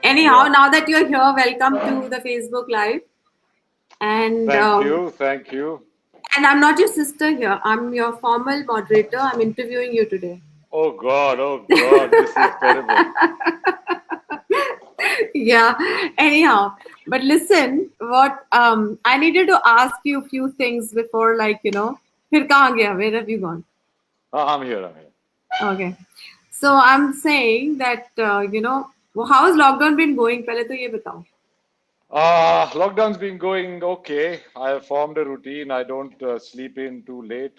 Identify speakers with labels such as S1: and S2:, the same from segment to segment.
S1: Anyhow,
S2: Yeah.
S1: now that you're here, welcome to the Facebook Live. And
S2: Thank you. Thank you.
S1: and I'm not your sister here. I'm your formal moderator. I'm interviewing you today.
S2: Oh God. Oh God. This is terrible.
S1: Yeah. Anyhow, but listen, what I needed to ask you a few things before, like फिर कहाँ गया? Where have you gone?
S2: I'm here. I'm here.
S1: Okay. So I'm saying that well, how has lockdown been going? पहले तो ये बताओ.
S2: Lockdown's been going okay. I have formed a routine. I don't sleep in too late.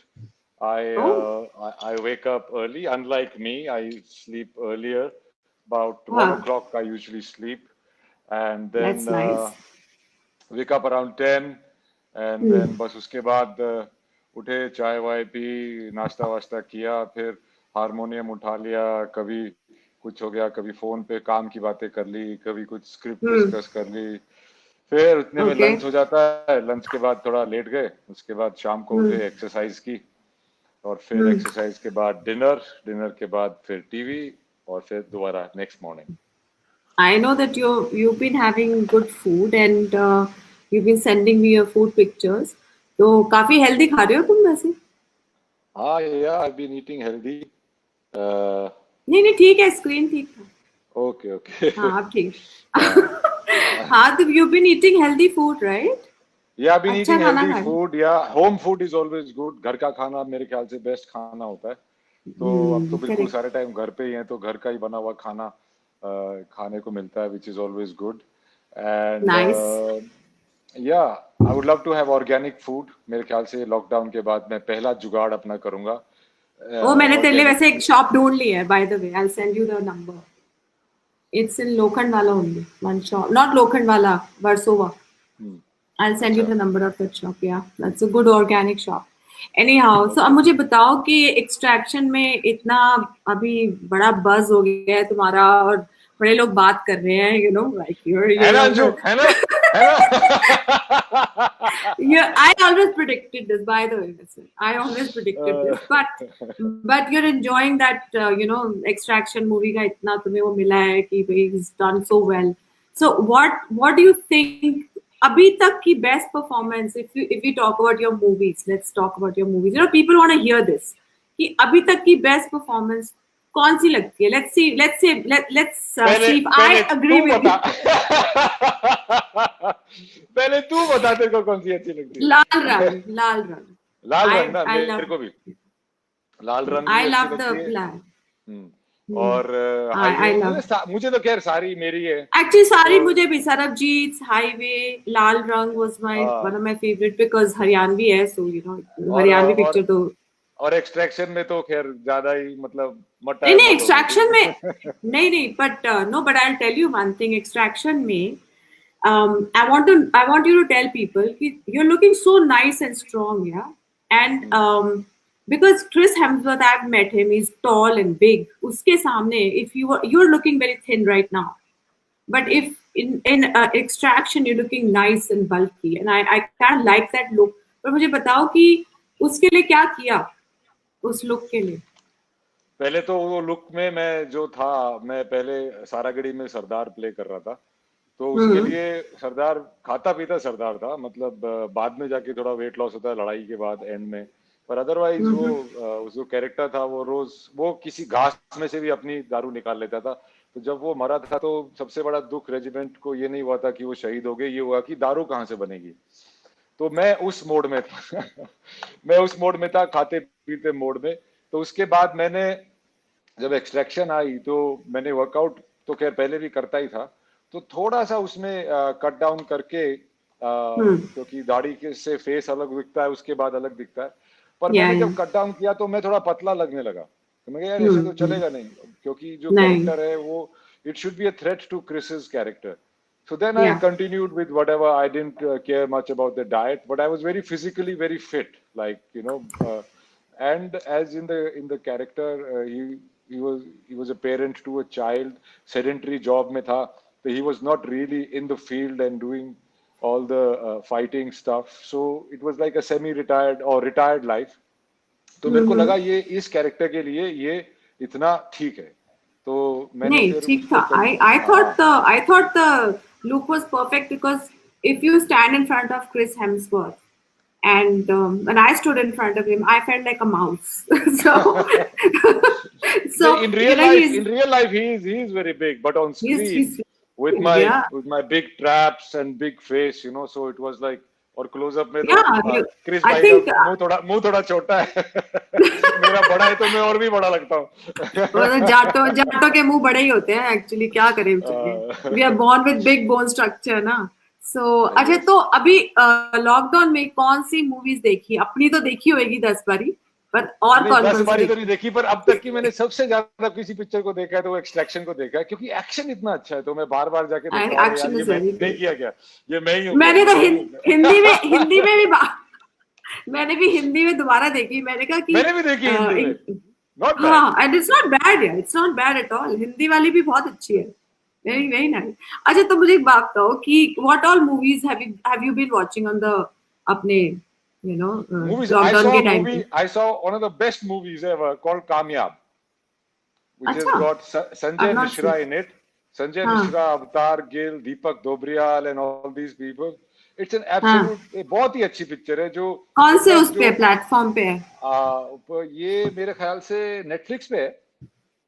S1: Oh,
S2: I wake up early. Unlike me, I sleep earlier. About one
S1: wow,
S2: o'clock, I usually sleep, and then
S1: that's nice.
S2: wake up around 10, and
S1: Hmm.
S2: then बस उसके बाद उठे, चाय Y P, नाश्ता वाश्ता किया, फिर harmonium उठा लिया, कभी कुछ हो गया, कभी फोन पे काम की बातें कर ली, कभी कुछ स्क्रिप्ट
S1: Hmm.
S2: डिस्कस कर ली, फिर उतने में लंच
S1: Okay.
S2: हो जाता है, लंच के बाद थोड़ा लेट गए, उसके बाद शाम को
S1: Hmm.
S2: उठे, एक्सरसाइज की, और फिर
S1: Hmm.
S2: एक्सरसाइज के बाद डिनर, डिनर के बाद फिर टीवी, और फिर दोबारा next morning.
S1: I know that you've been having good food and you've been sending me your food pictures. तो काफी healthy खा रहे हो तुम वैसे.
S2: हाँ, या आई बीन ईटिंग हेल्दी.
S1: नहीं नहीं ठीक है स्क्रीन ठीक था.
S2: Okay okay.
S1: हाँ अब ठीक.
S2: हाँ.
S1: हाँ तो you've been eating healthy food, right?
S2: Yeah, I've been
S1: अच्छा
S2: eating
S1: खाना
S2: healthy
S1: खा रहे हो.
S2: food. Yeah, home food is always good. घर का खाना मेरे ख्याल से बेस्ट खाना होता है. तो अब तो बिल्कुल
S1: Correct.
S2: सारे टाइम घर पे ही हैं, तो घर का ही बना हुआ खाना खाने को मिलता है, which is always good. And
S1: Nice.
S2: yeah, I would love to have organic food. मेरे ख्याल से लॉकडाउन के बाद मैं पहला जुगाड़ अपना करूंगा
S1: ओ मैंने तेरे लिए
S2: ऑर्गेनिक.
S1: वैसे एक शॉप ढूंढ ली है. By the way, I'll send you the number. It's in Lokhandwala only. One shop, not Lokhandwala, Versova. I'll send you
S2: अच्छा.
S1: the number of that shop. Yeah, that's a good organic shop. Anyhow, so अब
S2: okay.
S1: मुझे बताओ कि extraction में इतना अभी बड़ा बज हो गया है तुम्हारा और बड़े लोग बात कर रहे हैं, like
S2: है ना अंशु,
S1: you're
S2: है ना, है ना.
S1: yeah, I always predicted this, by the way. Listen, I always predicted this, but you're enjoying that, extraction movie का इतना तुम्हें वो मिला है कि भाई he's done so well. So what do you think? अभी तक की best performance, if we talk about your movies, let's talk about your movies. People want to hear this. कि अभी तक की best performance कौन सी लगती है? Let's
S2: पहले
S1: see if I
S2: पहले
S1: agree
S2: तू
S1: with
S2: बता.
S1: you.
S2: पहले तू बता तेरे को कौन सी अच्छी लगती है.
S1: लाल रंग, लाल रंग.
S2: लाल रंग ना,
S1: I love
S2: मेरे को भी लाल रंग भी
S1: I
S2: अच्छी
S1: love the
S2: लगती है.
S1: plan.
S2: हम्म.
S1: Hmm.
S2: और
S1: I
S2: हाईवे
S1: love.
S2: मुझे तो खैर सारी मेरी है.
S1: Actually, सारी
S2: तो
S1: मुझे भी सरबजीत, हाईवे, लाल रंग was
S2: हाँ.
S1: one of my favorite because Haryanvi है, so
S2: और
S1: हरियाणवी पिक्चर तो.
S2: एक्सट्रैक्शन में तो खैर ज्यादा ही मतलब मट्टा
S1: नहीं
S2: है
S1: नहीं
S2: मत हो गई
S1: एक्सट्रैक्शन में
S2: थी.
S1: नहीं but no, but I'll tell you one thing. Extraction में I want you to tell people कि you're looking so nice and strong, yeah, and because Chris Hemsworth, I've met him, he's tall and big. उसके सामने if you're looking very thin right now, but if in extraction you're looking nice and bulky, and I kind of like that look. पर मुझे बताओ कि उसके लिए क्या किया उस लुक के लिए.
S2: पहले तो वो लुक में मैं जो था, मैं पहले सारागढ़ी में सरदार प्ले कर रहा था, तो उसके लिए सरदार खाता पीता सरदार था, मतलब बाद में जाके थोड़ा वेट लॉस होता है लड़ाई के बाद एंड में, पर अदरवाइज वो जो कैरेक्टर था वो रोज वो किसी घास में से भी अपनी दारू निकाल लेता था. तो जब वो मरा था तो सबसे बड़ा दुख रेजिमेंट को ये नहीं हुआ था कि वो शहीद हो गए, ये हुआ कि दारू कहाँ से बनेगी. तो मैं उस मोड में था. मैं उस मोड में था, खाते पीते मोड में. तो उसके बाद मैंने जब एक्सट्रैक्शन आई तो मैंने वर्कआउट तो खैर पहले भी करता ही था, तो थोड़ा सा उसमें कट डाउन करके, क्योंकि दाढ़ी के से फेस अलग दिखता है, उसके बाद अलग दिखता है, पर मैंने
S1: या
S2: जब कट डाउन किया तो मैं थोड़ा पतला लगने लगा. तो मैं यार ऐसे तो चलेगा नहीं, क्योंकि जो
S1: नहीं
S2: कैरेक्टर है वो it should be a threat to Chris's character. So then I
S1: या
S2: continued with whatever. I didn't care much about the diet, but I was very physically very fit, like and as in the character, he was a parent to a child, sedentary job में था, so he was not really in the field and doing all the fighting stuff. So it was like a semi-retired or retired life. तो मेरे को लगा ये इस character के लिए ये इतना ठीक है. तो मैंने
S1: नहीं
S2: फिर
S1: ठीक
S2: उसको
S1: था. I thought the look was perfect because if you stand in front of Chris Hemsworth and when I stood in front of him, I felt like a mouse. So
S2: In
S1: so
S2: real life,
S1: he's
S2: he is very big, but on
S1: he's
S2: screen
S1: he's yeah
S2: with my big traps and big face, you know, so it was like. और close up में तो
S1: yeah.
S2: Chris
S1: I
S2: भाई का
S1: think
S2: मुंह थोड़ा छोटा है मेरा बड़ा है तो मैं और भी बड़ा लगता हूँ
S1: मतलब जाटों के मुंह बड़े ही होते हैं एक्चुअली. क्या करें चलिए. We are born with big bone structure ना. सो अच्छा, तो अभी लॉकडाउन में कौन सी मूवीज देखी? अपनी तो देखी होगी 10 बारी, पर और
S2: नहीं,
S1: कौन
S2: 10
S1: कौन सी
S2: बारी तो
S1: देखी?
S2: नहीं देखी, पर अब तक की मैंने सबसे ज्यादा किसी पिक्चर को देखा है तो वो एक्सट्रैक्शन को देखा है, क्योंकि एक्शन इतना अच्छा है तो मैं बार बार जाके देखता हूँ, यार
S1: एक्शन
S2: ये
S1: इज
S2: मैं
S1: वेरी
S2: नहीं
S1: गुड.
S2: किया क्या, ये मैं ही हूँ क्या,
S1: मैंने
S2: ये
S1: तो
S2: मैं ही हूँ क्या?
S1: हिंदी में भी मैंने भी हिंदी में दोबारा देखी. मैंने कहा कि
S2: मैंने भी देखी हिंदी में, नॉट बैड.
S1: हाँ, एंड इट्स नॉट बैड यार. It's not bad at all. Hindi वाली भी बहुत अच्छी है. Very very nice. अच्छा, तो मुझे एक बात कहो कि what all movies have you been watching on the अपने
S2: Movies,
S1: लॉकडाउन के टाइम पे?
S2: I saw one of the best movies ever called Kamyab, which has
S1: अच्छा,
S2: got
S1: I
S2: Sanjay
S1: not
S2: Mishra
S1: scene.
S2: in it. Sanjay
S1: हाँ
S2: Mishra, Avatar Gill, Deepak Dobriyal and all these people. It's an
S1: हाँ.
S2: absolute बहुत ही अच्छी picture है जो
S1: कौन से
S2: मतलब
S1: उस पे प्लेटफॉर्म पे है?
S2: ये मेरे ख्याल से नेटफ्लिक्स पे है,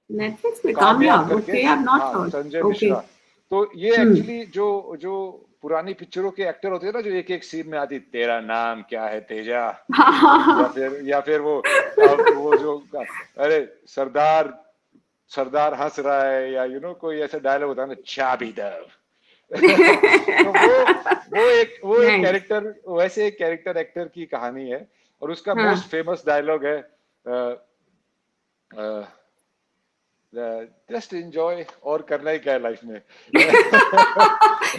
S1: नेटफ्लिक्स पे
S2: कामयाब
S1: कामयाब.
S2: करके.
S1: ओके, आई हैव नॉट
S2: हाँ,
S1: हर्ड.
S2: संजय
S1: ओके.
S2: मिश्रा. तो ये
S1: हम्म.
S2: एक्चुअली जो जो पुरानी पिक्चरों के एक्टर होते हैं ना, जो एक एक सीन में आती, तेरा नाम क्या है तेजा,
S1: हाँ हाँ हाँ.
S2: या फिर वो वो जो अरे सरदार सरदार हंस रहा है, या कोई ऐसा डायलॉग होता है ना, चाबी दब. तो वो एक
S1: नाइस.
S2: कैरेक्टर, वैसे एक कैरेक्टर एक्टर की कहानी है, और उसका
S1: हाँ.
S2: मोस्ट फेमस डायलॉग है जस्ट एंजॉय, और करना ही क्या है लाइफ में.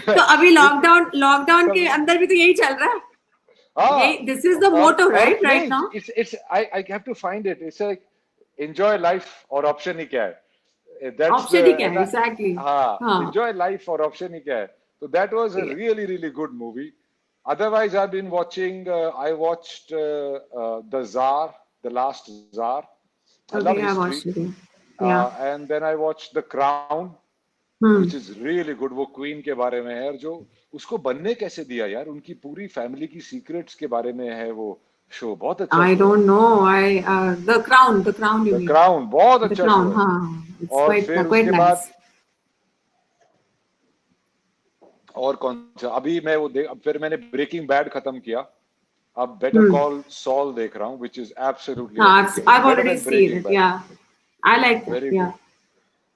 S1: तो अभी लॉकडाउन के
S2: सब
S1: अंदर भी तो यही चल रहा है.
S2: हाँ.
S1: यही, दिस इज द मोटो
S2: और
S1: राइट
S2: नहीं,
S1: now.
S2: It's I have to find it. It's like enjoy life, और ऑप्शन ही क्या है. दैट्स
S1: ऑप्शन ही क्या है? एग्जैक्टली.
S2: हाँ,
S1: हाँ.
S2: एंजॉय लाइफ और ऑप्शन ही क्या है. तो that was a really really good movie. Otherwise, I've been watching. I watched the Tsar, the Last Tsar. I love
S1: okay, I
S2: history.
S1: Watched it. या.
S2: And then I watched The Crown,
S1: hmm.
S2: which is really good. वो queen के बारे में है, और जो उसको बनने कैसे दिया यार, उनकी पूरी फैमिली की सीक्रेट्स के बारे में है वो शो. बहुत अच्छा
S1: आई
S2: शो है.
S1: Don't know. I the crown you
S2: the
S1: mean.
S2: Crown बहुत
S1: द
S2: अच्छा शो
S1: क्राउन,
S2: है.
S1: हाँ. इट्स
S2: और
S1: क्वाइट
S2: फिर
S1: क्वाइट
S2: उसके बाद
S1: नाइस.
S2: और कौन सा, अभी मैं वो फिर मैंने ब्रेकिंग बैड खत्म किया. अब बेटर
S1: हम्म.
S2: कॉल सॉल देख रहा हूँ, which is absolutely
S1: हाँ,
S2: amazing. It's
S1: I've
S2: better
S1: already
S2: than
S1: seen
S2: Breaking
S1: it.
S2: Bad.
S1: Yeah, I like that.
S2: Very
S1: Yeah.
S2: good.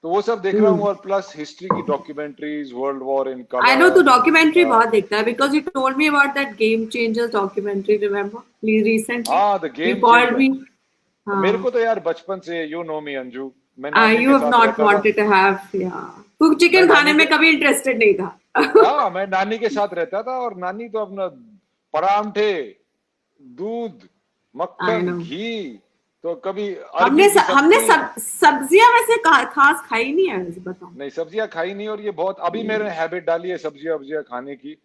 S2: तो वो सब देख रहा हूँ,
S1: हम्म.
S2: और प्लस हिस्ट्री की documentaries, world war in
S1: I know तू
S2: कलर.
S1: डॉक्यूमेंट्री बहुत देखता है because you told me about that Game Changers documentary. Remember? Recently,
S2: हाँ, the
S1: you
S2: game
S1: called
S2: changer.
S1: me.
S2: मेरे
S1: हाँ.
S2: को तो यार बचपन से, यू नो मी अंजू, मैं नानी
S1: You
S2: के
S1: have
S2: साथ
S1: not
S2: रहता था.
S1: wanted to have. Yeah. तू
S2: मैं
S1: चिकन खाने
S2: नानी
S1: में
S2: के
S1: कभी इंटरेस्टेड नहीं था.
S2: हाँ, मैं नानी के साथ रहता था, और नानी तो अपना परांठे, दूध,
S1: I
S2: मक्खन,
S1: know.
S2: घी, तो कभी अरबी की
S1: हमने
S2: सब्जी.
S1: सब्जियां वैसे खास खाई नहीं है वैसे, बताओ.
S2: नहीं, सब्जियां खाई नहीं, और ये बहुत अभी
S1: हम्म.
S2: मैंने हैबिट डाली है सब्जियां वब्जियां खाने की.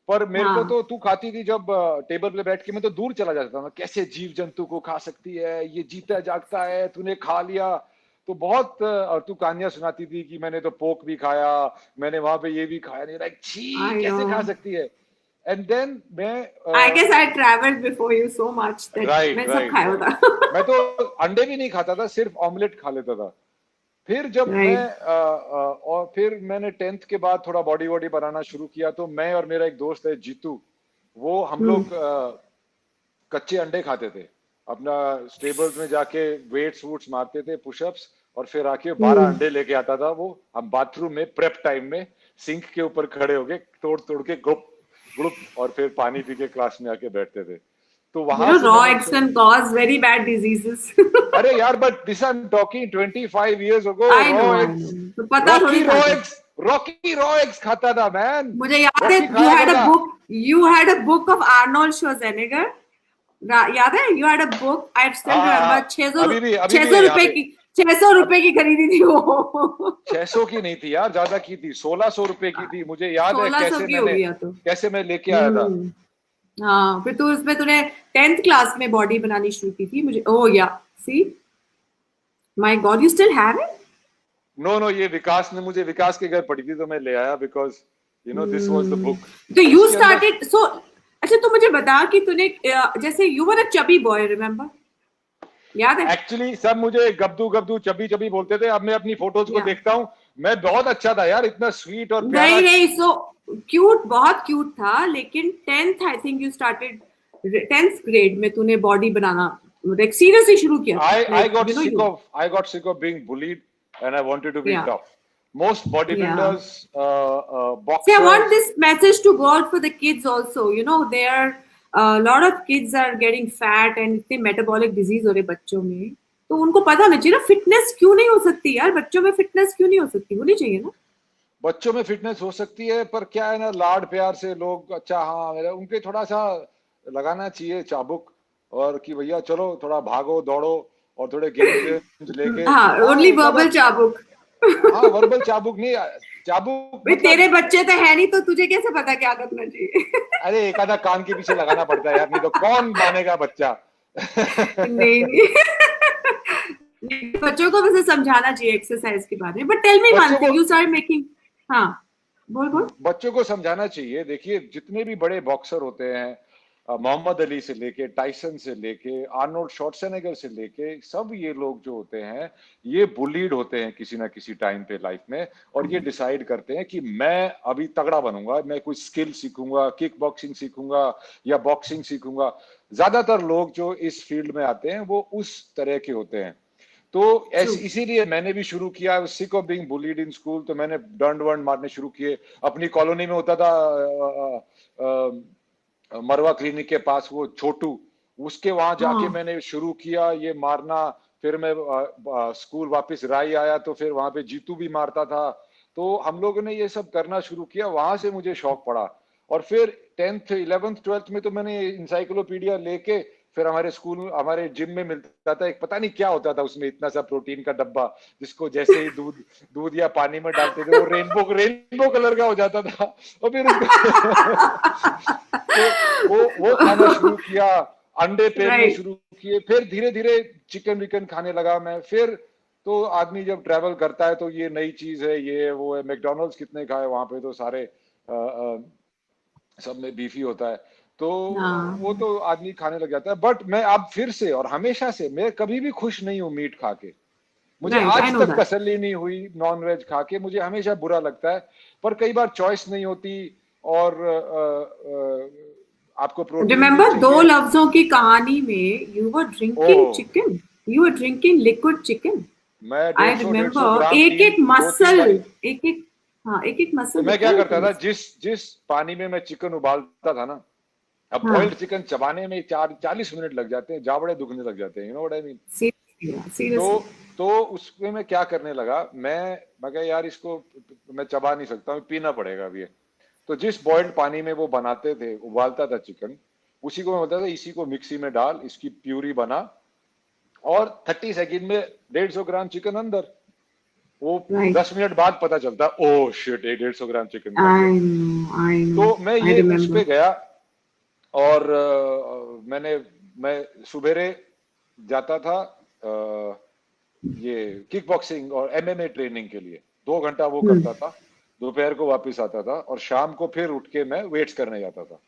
S2: पर मेरे को
S1: हाँ.
S2: तो, तू खाती थी जब टेबल पे बैठ के, मैं तो दूर चला जाता था. कैसे जीव जंतु को खा सकती है, ये जीता जागता है, तूने खा लिया. तो बहुत और तू कहानियां सुनाती थी कि मैंने तो पोक भी खाया, मैंने वहां पे ये भी खाया. नहीं, लाइक छी,
S1: I
S2: कैसे खा
S1: know.
S2: सकती है. एंड देन मैं
S1: I guess I traveled before you so much that
S2: right
S1: मैं सब
S2: राइट
S1: खाया
S2: राइट.
S1: होता.
S2: मैं तो अंडे भी नहीं खाता था, सिर्फ ऑमलेट खा लेता था. फिर जब मैं
S1: राइट.
S2: और फिर मैंने 10th के बाद थोड़ा बॉडी वॉडी बनाना शुरू किया, तो मैं और मेरा एक दोस्त है जीतू, वो हम लोग कच्चे अंडे खाते थे. अपना स्टेबल्स में जाके वेट्स वूट्स मारते थे, पुशअप्स, और फिर आके 12 अंडे लेके आता था वो. हम बाथरूम में प्रेप टाइम में सिंक के ऊपर खड़े होके तोड़ तोड़ के ग्रुप ग्रुप, और फिर पानी पी के क्लास में आके बैठते थे. तो वहां से
S1: Raw
S2: मैंने
S1: eggs can cause very bad diseases.
S2: अरे यार, but this I am talking 25 years ago.
S1: I know,
S2: raw
S1: I
S2: eggs,
S1: know. तो पता थोड़ी था.
S2: रॉकी रॉ एग्स खाता था मैन.
S1: मुझे याद है,
S2: रॉकी खाया था.
S1: you had a book of Arnold Schwarzenegger. याद है? You had a book. I still remember. 600
S2: अभी भी
S1: 600 रुपए की 600 रुपए की खरीदी थी वो.
S2: 600 की नहीं थी यार, ज्यादा की थी, 1600 रुपए की थी. मुझे याद है
S1: 1600 की हो गया तो.
S2: कैसे मैं लेके आया था.
S1: हाँ, फिर तू उसमें तूने 10th क्लास में बॉडी बनानी शुरू की थी. मुझे ओह या see my god, you still have it.
S2: No, ये विकास ने मुझे, विकास के घर पड़ी थी तो मैं ले आया, because this was the book.
S1: तो यू स्टार्टेड सो, अच्छा तो मुझे बता कि तूने जैसे you were a chubby boy, remember, याद है?
S2: एक्चुअली सब मुझे गब्दू गब्दू चबी चबी बोलते थे। अब मैं अपनी फोटोज को देखता हूँ, मैं बहुत अच्छा था यार, इतना स्वीट और प्यारा।
S1: नहीं, सो क्यूट, बहुत क्यूट था, लेकिन 10th I think you started, 10th grade में तूने बॉडी बनाना लाइक सीरियसली शुरू किया।
S2: I got sick of being bullied and I wanted to be tough. Most bodybuilders, boxers.
S1: See, I want this message to go out for the kids also. There are a lot of kids are getting fat and इतने metabolic disease हो रहे बच्चों में, तो उनको पता नहीं चाहिए ना फिटनेस क्यों नहीं हो सकती यार, बच्चों में फिटनेस क्यों नहीं हो सकती, होनी चाहिए ना।
S2: बच्चों में फिटनेस हो सकती है, पर क्या है ना, लाड प्यार से लोग, अच्छा हाँ मेरा, उनके थोड़ा सा लगाना चाहिए चाबुक, और कि भैया चलो थोड़ा भागो दौड़ो और थोड़े गेम्स लेके।
S1: हाँ, ओनली वर्बल चाबुक।
S2: हाँ, वर्बल चाबुक नहीं, चाबुक
S1: मतलब तेरे बच्चे तो है नहीं, तो तुझे कैसे पता क्या करना चाहिए?
S2: अरे एक आधा कान के पीछे लगाना पड़ता है यार, नहीं तो कौन मानेगा बच्चा।
S1: नहीं बच्चों को वैसे समझाना चाहिए एक्सरसाइज के बारे में। But tell me one thing, you start making, हाँ बोल।
S2: बच्चों को समझाना चाहिए। देखिए जितने भी बड़े बॉक्सर होते हैं, मोहम्मद अली से लेके, टाइसन से लेके, आर्नोल्ड श्वार्ज़नेगर से लेके, सब ये लोग जो होते हैं, ये बुलीड होते हैं किसी ना किसी टाइम पे लाइफ में, और ये डिसाइड करते हैं कि मैं अभी तगड़ा बनूंगा, मैं कोई स्किल सीखूंगा, किक बॉक्सिंग सीखूंगा या बॉक्सिंग सीखूंगा। ज्यादातर लोग जो इस फील्ड में आते हैं वो उस तरह के होते हैं। तो इसीलिए मैंने भी शुरू किया, sick of being bullied in school, तो मैंने डंड वंड मारने शुरू किए। अपनी कॉलोनी में होता था मरवा क्लिनिक के पास वो छोटू, उसके वहां जाके मैंने शुरू किया ये मारना। फिर मैं स्कूल वापस राई आया तो फिर वहां पे जीतू भी मारता था। तो हम लोगों ने ये सब करना शुरू किया, वहां से मुझे शौक पड़ा। और फिर 10th 11th 12th में तो मैंने इंसाइक्लोपीडिया लेके, फिर हमारे स्कूल, हमारे जिम में मिलता था एक, पता नहीं क्या होता था उसमें, इतना सा प्रोटीन का डब्बा, जिसको जैसे ही दूध या पानी में डालते थे वो रेनबो कलर का हो जाता था। और फिर तो वो खाना शुरू किया, अंडे पेरने शुरू किए, फिर धीरे धीरे चिकन विकन खाने लगा मैं। फिर तो आदमी जब ट्रैवल करता है तो ये नई चीज है, ये वो है, मैकडॉनल्ड्स कितने खाए वहां पे, तो सारे सब में बीफी होता है, तो वो तो आदमी खाने लग जाता है। बट मैं अब फिर से और हमेशा से, मैं कभी भी खुश नहीं हूँ मीट खा के। मुझे आज तक तसल्ली नहीं हुई नॉन वेज खा के, मुझे हमेशा बुरा लगता है। पर कई बार चॉइस नहीं होती, और आपको प्रोटीन।
S1: रिमेम्बर 2 लफ्जों की कहानी में, you were drinking chicken, you were drinking liquid chicken. I remember एक एक मसल, एक मसल।
S2: मैं क्या करता था, जिस पानी में मैं चिकन उबालता था ना, अब बॉइल्ड चिकन चबाने में 40 मिनट लग जाते हैं, जावड़े दुखने लग जाते हैं, you know what I mean. तो उसमें मैं क्या करने लगा, मैं कहा यार इसको मैं चबा नहीं सकता हूँ, पीना पड़ेगा अभी। तो जिस बॉइल्ड पानी में वो बनाते थे, उबालता था चिकन, उसी को मैं बोलता था इसी को मिक्सी में डाल, इसकी प्यूरी बना, और 30 सेकंड में 150 ग्राम चिकन अंदर। वो 10 मिनट बाद पता चलता, ओह शिट, 150 ग्राम चिकन। तो मैं ये उस पे गया, और मैं सुबेरे जाता था ये किक बॉक्सिंग और MMA ट्रेनिंग के लिए, 2 घंटा वो करता था, दोपहर को वापस आता था, और शाम को फिर उठ के मैं वेट्स करने जाता था।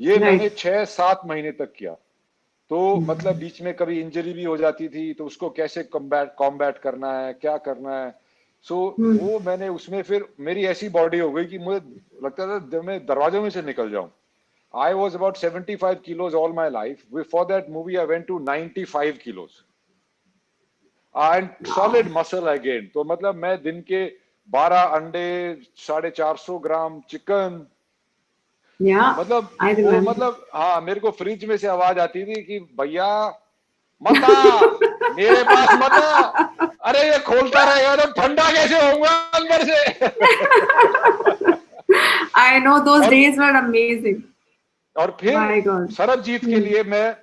S2: ये मैंने 6-7 महीने तक किया। तो मतलब बीच में कभी इंजरी भी हो जाती थी, तो उसको कैसे कॉम्बैट करना है, क्या करना है। वो मैंने उसमें, फिर मेरी ऐसी बॉडी हो गई कि मुझे लगता था जब मैं दरवाजों में से निकल जाऊं। I was about 75 kilos all my life. Before that movie, I went to 95 kilos. And solid muscle I gained. तो मतलब मैं दिन के 12 अंडे, 450 ग्राम चिकन, मतलब हाँ, मेरे को फ्रिज में से आवाज आती थी कि भैया मत आ, मेरे पास मत आ, अरे ये खोलता रहेगा तो ठंडा कैसे होगा अंदर से।
S1: I know those days were amazing.
S2: और फिर सरबजीत के लिए मैं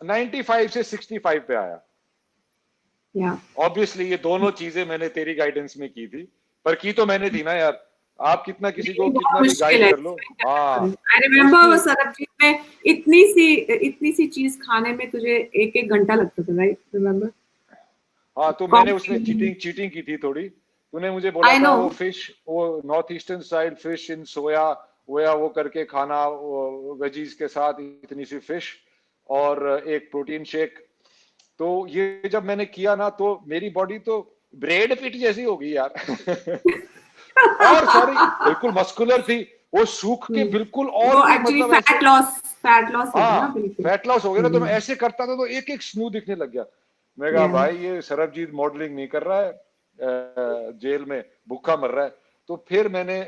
S2: 95 से 65 पे आया। ऑब्वियसली ये दोनों चीजें मैंने तेरी गाइडेंस में की थी, पर की तो मैंने थी ना यार, आप कितना किसी को कितना भी गाइड कर लो।
S1: आई रिमेम्बर सरबजीत में इतनी सी चीज खाने में तुझे 1-1 घंटा लगता था, राइट? रिमेम्बर?
S2: हाँ, तो मैंने उसमें चीटिंग की थी थोड़ी, तूने मुझे बोला
S1: I
S2: था वो
S1: know.
S2: फिश, वो north eastern style fish in soya वोया वो करके खाना, वेजीज के साथ इतनी सी फिश और एक प्रोटीन शेक। तो ये जब मैंने किया ना तो मेरी बॉडी तो ब्रेड पिट जैसी हो गई यार। और सॉरी बिल्कुल मस्कुलर थी, वो सूख के बिल्कुल और
S1: वो
S2: भी
S1: एक्चुअली
S2: मतलब ऐसे।
S1: फैट लॉस होगा ना,
S2: हाँ
S1: बिल्कुल।
S2: फैट लॉस हो गया ना, तो मैं ऐसे करता था तो एक एक स्मूथ दिखने लग गया। मैं कहा
S1: Yeah.
S2: भाई ये सरबजीत मॉडलिंग नहीं कर रहा है, जेल में भूखा मर रहा है। तो फिर मैंने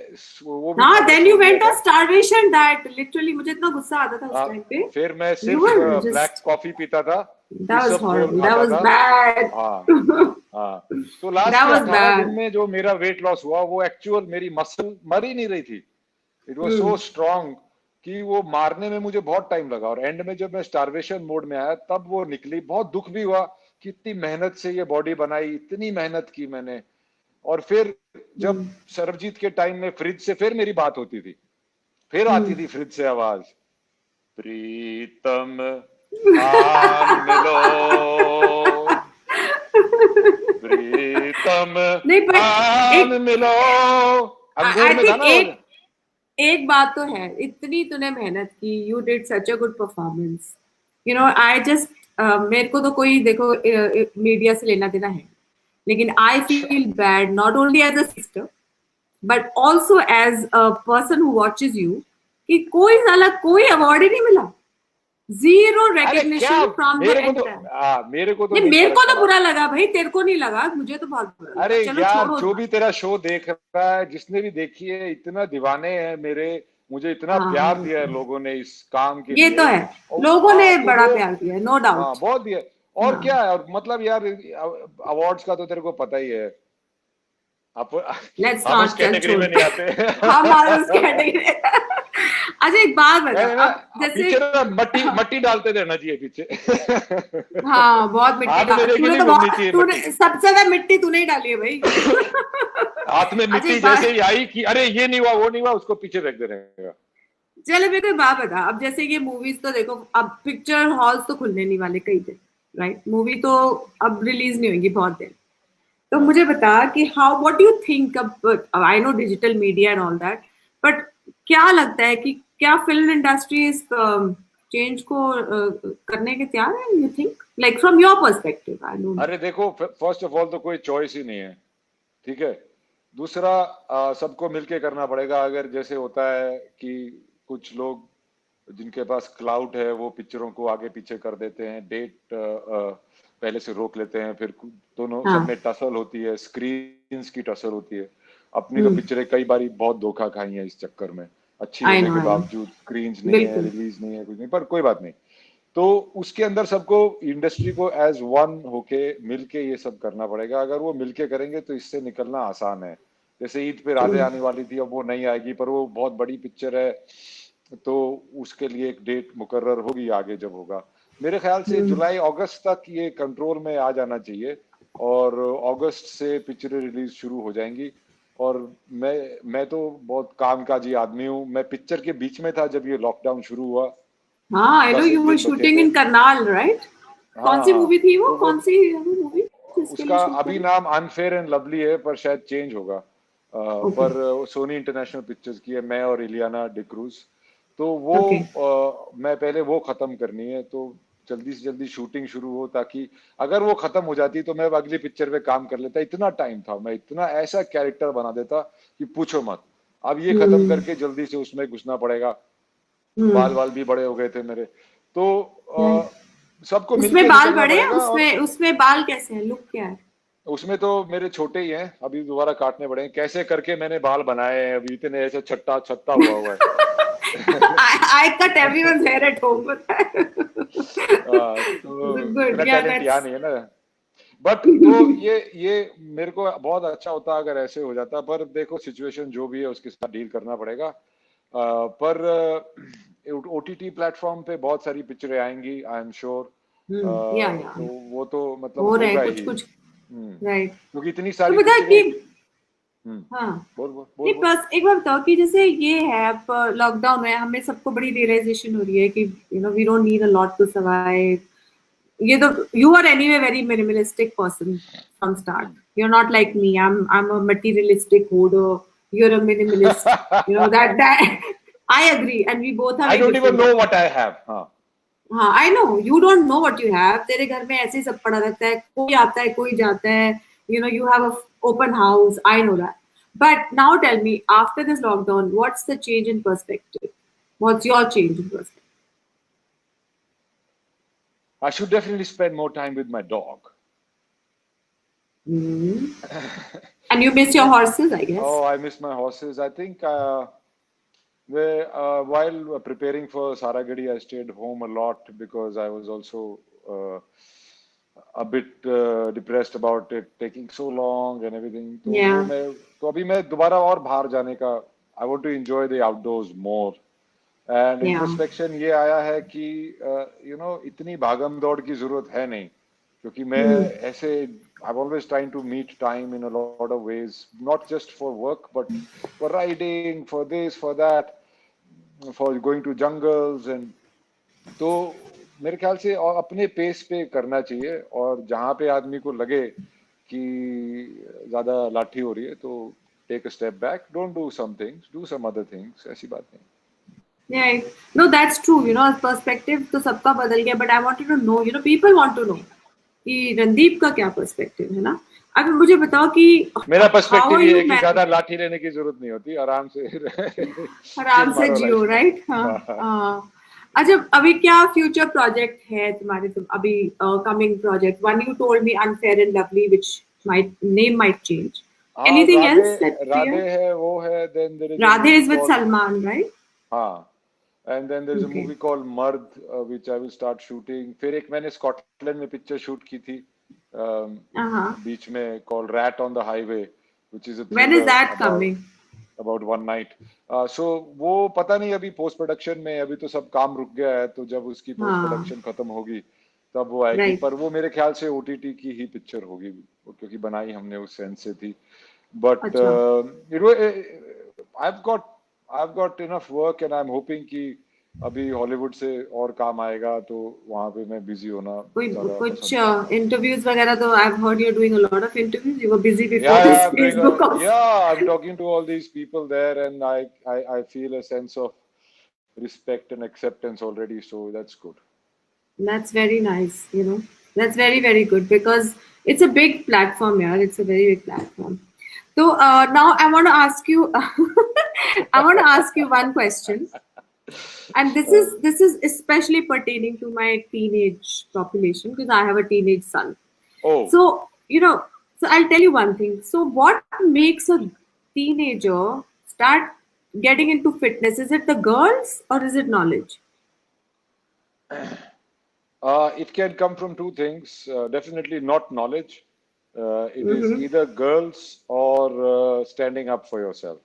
S2: वो भी
S1: हाँ,
S2: खाना
S1: then you
S2: छोड़ दिया
S1: went on
S2: था।
S1: starvation diet. Literally मुझे इतना गुस्सा आता था उस
S2: हाँ,
S1: टाइम पे.
S2: फिर मैं
S1: You
S2: सिर्फ
S1: were
S2: ब्लैक
S1: just,
S2: कॉफी पीता था,
S1: that was
S2: isabgol
S1: horrible. That
S2: खाता
S1: was
S2: था।
S1: bad.
S2: हाँ हाँ। तो लास्ट
S1: That
S2: के
S1: was
S2: 18 दिन
S1: bad.
S2: में जो मेरा वेट लॉस हुआ वो एक्चुअल मेरी मसल मर ही नहीं रही थी। इट वाज सो स्ट्रांग कि वो मारने में मुझे बहुत टाइम लगा, और एंड में जब मैं स्टारवेशन मोड में आया तब वो निकली। बहुत दुख भी हुआ कि इतनी मेहनत से ये बॉडी बनाई, इतनी मेहनत की मैंने। और फिर जब सरबजीत के टाइम में फ्रिज से फिर मेरी बात होती थी, फिर आती थी फ्रिज से आवाज, प्रीतम आन मिलो, प्रीतम
S1: नहीं, but
S2: आन
S1: एक,
S2: मिलो। अंधेर
S1: I
S2: में था
S1: think
S2: ना वो।
S1: एक बात तो है, इतनी तूने मेहनत की, you did such a good performance, you know. I just, मेरे को तो कोई देखो मीडिया से लेना देना है, लेकिन I feel bad not only as a sister but also as a person who watches you, कि कोई साला कोई अवार्ड ही नहीं मिला, जीरो
S2: अरे क्या,
S1: रिकग्निशन फ्रॉम द एंटायर।
S2: मेरे को तो
S1: नहीं,
S2: नहीं
S1: मेरे
S2: फर्क
S1: को तो
S2: पड़ा।
S1: बुरा लगा भाई, तेरे को नहीं लगा, मुझे तो बहुत बुरा लगा।
S2: अरे
S1: चलो
S2: यार
S1: छोड़ो उस
S2: जो
S1: बात।
S2: भी तेरा शो देख रहा है, जिसने भी देखी है, इतना दीवाने हैं मेरे, मुझे इतना
S1: हाँ हाँ,
S2: प्यार
S1: वो
S2: दिया
S1: तो
S2: है
S1: है,
S2: लोगों ने इस काम के
S1: ये तो
S2: लिए।
S1: है,
S2: और
S1: लोगों ने
S2: हाँ तो
S1: बड़ा
S2: वो,
S1: प्यार दिया है, नो
S2: हाँ
S1: डाउट।
S2: बहुत दिया। और
S1: हाँ,
S2: क्या है, और मतलब यार अवार्ड्स का तो तेरे को पता ही है। आप
S1: लेट्स
S2: हम उस
S1: नॉट, चल
S2: कैटेगरी
S1: छोड़।
S2: में नहीं आते।
S1: हमारा उस कैटेगरी। अच्छा एक बात बता,
S2: मैंने ना
S1: अब जैसे,
S2: पीछे ना मट्टी
S1: हाँ,
S2: मट्टी डालते रहना चाहिए पीछे।
S1: हाँ बहुत मिट्टी
S2: हाथ में लेके
S1: तूने
S2: नहीं
S1: तो
S2: घूमनी
S1: बहुत,
S2: चाहिए
S1: तूने
S2: मट्टी।
S1: सबसे ज्यादा मिट्टी तूने ही डाली है भाई।
S2: हाथ में
S1: अच्छा
S2: मिट्टी
S1: एक
S2: जैसे
S1: बात,
S2: ही आई कि अरे ये नहीं हुआ वो नहीं हुआ, उसको पीछे फेंक दे रहेगा।
S1: चलो मेरे को एक बात बता, अब जैसे ये मूवीज तो देखो, अब पिक्चर हॉल्स तो खुलने नहीं वाले कई दिन, राइट? मूवी तो अब रिलीज नहीं होगी बहुत दिन। तो
S2: हाँ।
S1: मुझे बता कि how, what do you think, अब I know digital media and all that, but क्या लगता है कि क्या फिल्म इंडस्ट्री इस चेंज को करने के तैयार है? You think, like from your perspective, I don't know.
S2: अरे देखो, फर्स्ट ऑफ ऑल तो कोई चॉइस ही नहीं है, ठीक है। दूसरा, सबको मिलके करना पड़ेगा। अगर जैसे होता है कि कुछ लोग जिनके पास क्लाउड है वो पिक्चरों को आगे पीछे कर देते हैं, डेट पहले से रोक लेते हैं, फिर दोनों सब
S1: हाँ,
S2: में टसल होती है, स्क्रीन्स की टसल होती है। अपनी तो पिक्चरें कई बारी बहुत धोखा खाई हैं इस चक्कर में, अच्छी
S1: आई
S2: होने
S1: नो
S2: के
S1: आई नो,
S2: बावजूद स्क्रीन्स नहीं है,
S1: बिल्कुल।
S2: रिलीज नहीं है, कुछ नहीं, पर कोई बात नहीं। तो उसके अंदर सबको, इंडस्ट्री को एज वन होके मिलके ये सब करना पड़ेगा। अगर वो मिलके करेंगे तो इससे निकलना आसान है। जैसे ईद पे राधे आने वाली थी, अब वो नहीं आएगी, पर वो बहुत बड़ी पिक्चर है, तो उसके लिए एक डेट मुकर्रर होगी आगे जब होगा। मेरे ख्याल से जुलाई अगस्त तक ये कंट्रोल में आ जाना चाहिए, और अगस्त से पिक्चरें रिलीज शुरू हो जाएंगी। और मैं तो बहुत कामकाजी आदमी हूँ, मैं पिक्चर के बीच में था जब ये लॉकडाउन शुरू हुआ।
S1: हाँ, आई नो
S2: 10
S1: यू
S2: एक
S1: वर
S2: दिन बचे
S1: शूटिंग
S2: थे।
S1: इन करनाल, राइट? कौन
S2: हाँ
S1: सी
S2: हाँ।
S1: मूवी थी वो,
S2: तो वो
S1: कौन सी मूवी जिसके लिए
S2: उसका
S1: शूट
S2: अभी
S1: करी?
S2: नाम अनफेयर एंड लवली है, पर शायद चेंज होगा।
S1: ओके
S2: पर सोनी इंटरनेशनल पिक्चर्स की है, मैं और इलियाना डिक्रूज। तो वो
S1: ओके।
S2: मैं पहले वो खत्म करनी है, तो जल्दी से जल्दी शूटिंग शुरू हो, ताकि अगर वो खत्म हो जाती तो मैं अगली पिक्चर पे काम कर लेता। इतना टाइम था, मैं इतना ऐसा कैरेक्टर बना देता कि पूछो मत। अब ये खत्म
S1: हम्म
S2: करके जल्दी से उसमें घुसना पड़ेगा। बाल
S1: हम्म।
S2: वाल भी बड़े हो गए थे मेरे। तो
S1: Right.
S2: सबको
S1: उसमें
S2: मिलके
S1: बाल
S2: निकलना
S1: बड़े हैं,
S2: पड़ेगा। और
S1: उसमें बाल कैसे हैं, लुक क्या है?
S2: उसमें तो मेरे छोटे ही हैं, अभी दोबारा काटने पड़ेंगे। कैसे करके मैंने बाल बनाए हैं, अभी इतने ऐसे छट्टा छत्ता हुआ हुआ है।
S1: I cut everyone's hair at home.
S2: तो
S1: Good,
S2: इतना
S1: yeah,
S2: टैलेंट यहाँ
S1: that's.
S2: नहीं है ना। बट तो ये मेरे को बहुत अच्छा होता अगर ऐसे हो जाता, पर देखो सिचुएशन जो भी है उसके साथ डील करना पड़ेगा। पर ओटीटी प्लेटफॉर्म पे बहुत सारी पिक्चरें आएंगी, I am sure.
S1: Yeah, yeah.
S2: तो वो तो मतलब
S1: हो रहे हैं
S2: होगा
S1: कुछ
S2: ही।
S1: कुछ, राइट?
S2: क्योंकि इतनी
S1: तो
S2: सारी
S1: बता
S2: पिक्चरें।
S1: कि,
S2: हम्म।
S1: हाँ,
S2: बोल बोल बोल
S1: नहीं
S2: बोल।
S1: बस एक बार बताओ कि जैसे ये है, अब लॉकडाउन है, हमें सबको बड़ी रियलाइजेशन हो रही है कि you know we don't need a lot to survive, ये तो you are anyway very minimalistic person from start. You're not like me. I'm a materialistic hoarder. You're a minimalist. You know that I agree, and we both are
S2: I
S1: very
S2: don't even
S1: different.
S2: know what I have. हाँ.
S1: हाँ, I know you don't know what you have. तेरे घर में ऐसे ही सब पड़ा रहता है. कोई आता है, कोई जाता है. You know, you have a open house. I know that. But now tell me, after this lockdown, what's the change in perspective? What's your change in perspective?
S2: I should definitely spend more time with my dog.
S1: And you miss your horses, I guess.
S2: Oh, I miss my horses. I think while preparing for Saragadi, I stayed home a lot because I was also a bit depressed about it taking so long and everything. तो वो
S1: Yeah.
S2: तो अभी मैं दोबारा और बाहर जाने का I want to enjoy the outdoors more. And
S1: Yeah.
S2: introspection ये आया है कि इतनी भागम दौड़ की जरूरत है नहीं क्योंकि मैं ऐसे I'm always trying to meet time in a lot of ways, not just for work, but for riding, for this, for that, for going to jungles and तो मेरे ख्याल से और अपने पेस पे करना चाहिए और जहाँ पे आदमी को लगे कि ज्यादा लाठी हो रही है तो take a step back, don't do some things, do some other things, ऐसी बात नहीं.
S1: Yeah, no, that's true. You know, perspective तो सबका बदल गया. But I wanted to know, you know, people want to know कि रणदीप का क्या perspective है ना. अब मुझे बताओ कि
S2: मेरा
S1: how
S2: पर्सपेक्टिव
S1: are
S2: ये
S1: you
S2: है कि ज्यादा लाठी लेने की जरूरत नहीं होती, आराम से
S1: आराम से
S2: मारो
S1: जियो,
S2: life में.
S1: राइट? हाँ. अच्छा, अभी क्या फ्यूचर प्रोजेक्ट है तुम्हारे? तुम अभी coming project, one you told me unfair and lovely, which might name might change. Anything else that
S2: Radhe है, वो है. Then there is a
S1: Radhe
S2: movie
S1: is with
S2: called
S1: Salman, right?
S2: हाँ. And then there is a
S1: Okay.
S2: movie called Mard, which I will start shooting. फिर एक मैंने Scotland में picture shoot की थी बीच में, called Rat on the Highway, which is a
S1: When is
S2: thriller
S1: that coming?
S2: about one night. So वो पता नहीं, अभी पोस्ट प्रोडक्शन में, अभी तो सब काम रुक गया है, तो जब उसकी पोस्ट प्रोडक्शन खत्म होगी तब वो आएगी.
S1: Right.
S2: पर वो मेरे ख्याल से OTT की ही पिक्चर होगी क्योंकि बनाई हमने उस सेंस से थी. But I've got enough work and I'm hoping कि अभी हॉलीवुड से और काम आएगा तो वहां पे मैं बिजी होना ज्यादा
S1: कुछ
S2: पसंद.
S1: इंटरव्यूज वगैरह तो I've heard you're doing a lot of interviews. You were busy before
S2: Yeah,
S1: this
S2: I'm doing
S1: Facebook also.
S2: I'm talking to all these people there and I feel a sense of respect and acceptance already, so that's good.
S1: That's very nice, you know. That's very, very good because it's a big platform, yeah. It's a very big platform. So now I want to ask you, I want to ask you one question, and this is especially pertaining to my teenage population because I have a teenage son.
S2: Oh,
S1: So you know, so I'll tell you one thing. So what makes a teenager start getting into fitness? Is it the girls or is it knowledge?
S2: it can come from two things. Definitely not knowledge. It is either girls or standing up for yourself.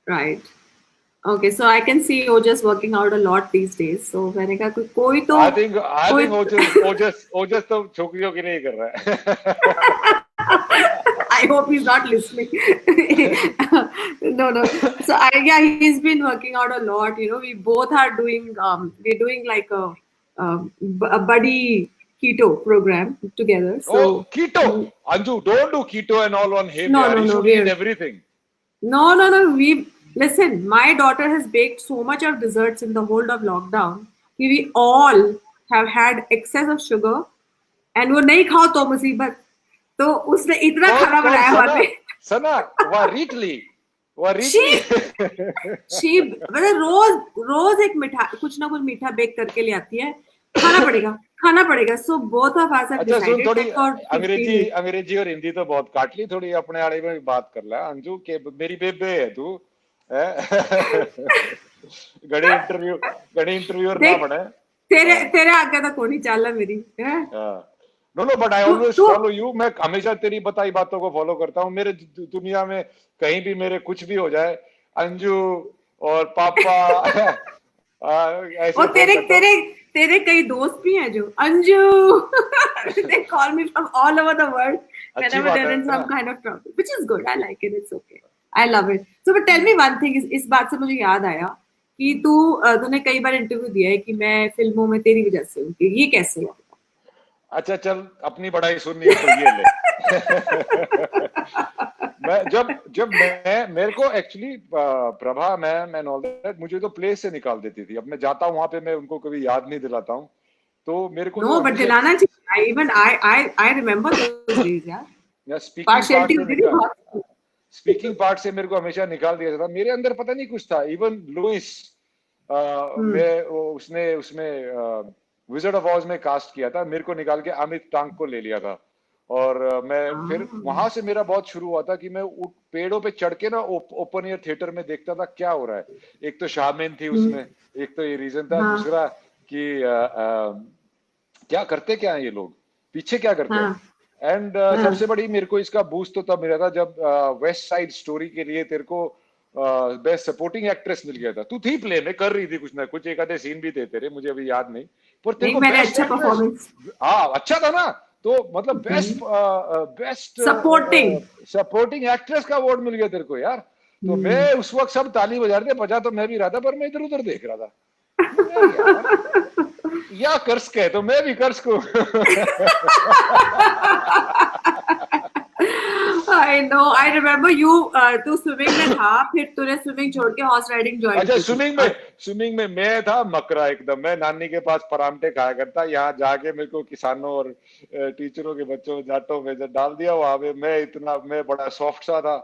S1: Right. Okay, so I can see you're just working out a lot these days. So मैंने कहा कोई तो
S2: I think Ojas तो छोकरियों के लिए ही कर रहा है.
S1: I hope he's not listening. No. So he's been working out a lot. You know, we both are doing we're doing like a buddy keto program together. So
S2: keto, Anju, don't do keto and all on him.
S1: No,
S2: you should eat everything.
S1: No. Listen, my daughter has baked so much of desserts in the whole of lockdown. We all have had excess of sugar, and वो नहीं खाओ तो मुसीबत. तो उसने इतना खाना बनाया हमारे.
S2: सना, वारीटली.
S1: she मतलब रोज एक कुछ ना कुछ मीठा बेक करके ले आती है. खाना पड़ेगा. So both of us have decided
S2: थोड़ी अंग्रेजी और हिंदी तो बहुत काट ली, थोड़ी अपने आड़े में बात कर ला अंजू के मेरी बेबे है तू. घड़ी इंटरव्यूअर ना बने.
S1: तेरे आगे तो कोई नहीं चाल मेरी.
S2: No, but I always follow you. मैं हमेशा तेरी बताई बातों को फॉलो करता हूँ. मेरे दुनिया में कहीं भी मेरे कुछ भी हो जाए, अंजू और पापा ऐसे.
S1: और तेरे कई दोस्त भी हैं जो Anju. They call me from all over the world whenever they're in some kind of trouble, which is good. I like it. It's okay. I love it. So, but tell me one thing. इस बात से मुझे याद आया कि तूने कई बार interview दिया है कि मैं फिल्मों में तेरी वजह से हूँ. ये कैसे है?
S2: अच्छा चल, अपनी बड़ाई सुननी है तो ये ले। मैं जब मेरे को actually Prabha ma'am and all that मुझे तो प्ले से निकाल देती थी। अब मैं जाता हूँ वहां पे, मैं उनको कभी याद नहीं दिलाता हूँ, तो मेरे को तो
S1: No, but
S2: हमेशा
S1: दिलाना चाहिए. I remember those days, यार.
S2: स्पीकिंग पार्ट
S1: Partiality
S2: से
S1: होती थी बहुत.
S2: स्पीकिंग पार्ट से मेरे को हमेशा निकाल दिया जाता। मेरे अंदर पता नहीं कुछ था। इवन लुइस
S1: हम्म.
S2: मैं उसने उसमें विज़र्ड ऑफ ऑज में कास्ट किया था, मेरे को निकाल के अमित टांग को ले लिया था। और मैं फिर
S1: हाँ.
S2: वहां से मेरा बहुत शुरू हुआ था कि मैं पेड़ों पे चढ़ के ना ओपन एयर थिएटर में देखता था क्या हो रहा है। एक तो शामिन थी
S1: हम्म.
S2: उसमें, एक तो ये रीजन था,
S1: हाँ.
S2: दूसरा कि क्या करते क्या हैं ये लोग, पीछे क्या करते हैं।
S1: हाँ.
S2: एंड
S1: हाँ.
S2: सबसे बड़ी मेरे को इसका बूस्ट तो तब मिला था जब वेस्ट साइड स्टोरी के लिए तेरे को बेस्ट सपोर्टिंग एक्ट्रेस मिल गया था। तू थी प्ले में, कर रही थी कुछ ना कुछ, एक आधे सीन भी थे तेरे, मुझे अभी याद नहीं, पर तेरे
S1: नहीं,
S2: को
S1: मैंने
S2: बेस्ट
S1: अच्छा
S2: एक्ट्रेस।
S1: परफॉर्मेंस.
S2: हाँ अच्छा था ना, तो मतलब best best
S1: supporting.
S2: Supporting actress का अवार्ड मिल गया तेरे को यार। तो मैं उस वक्त सब ताली बजा रहे थे, बजा तो मैं भी रहा था, पर मैं इधर उधर देख रहा था। मैं यार या कर्स के तो मैं भी कर्स को।
S1: I know. I remember you. तू स्विमिंग में था, फिर तूने स्विमिंग छोड़ के हॉर्स राइडिंग ज्वाइन
S2: अच्छा
S1: की थी.
S2: स्विमिंग में मैं था मकरा एकदम। मैं नानी के पास परामठे खाया करता, यहाँ जाके मेरे को किसानों और टीचरों के बच्चों जाटों में जब डाल दिया वहां पे, मैं बड़ा सॉफ्ट सा था।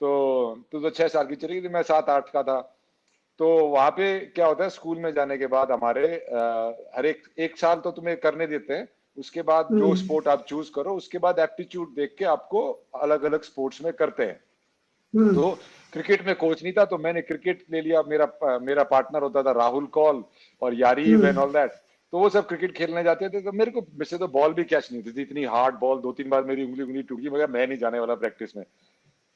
S2: तो तू तो 6 साल की चली गई थी, मैं 7-8 का था। तो वहां पे क्या होता है, स्कूल में जाने के बाद हमारे हर एक साल तो तुम्हें करने देते हैं, उसके बाद जो
S1: हम्म.
S2: स्पोर्ट आप चूज करो उसके बाद एप्टीट्यूड देख के आपको अलग अलग स्पोर्ट्स में करते हैं।
S1: हम्म.
S2: तो क्रिकेट में कोच नहीं था, तो मैंने क्रिकेट ले लिया। मेरा पार्टनर होता था राहुल कौल और यारीव एंड
S1: हम्म.
S2: All that. तो वो सब क्रिकेट खेलने जाते थे, तो मेरे से तो बॉल भी कैच नहीं होती थी, इतनी हार्ड बॉल, 2-3 बार मेरी उंगली उंगली टूट गई, मगर मैं नहीं जाने वाला प्रैक्टिस में।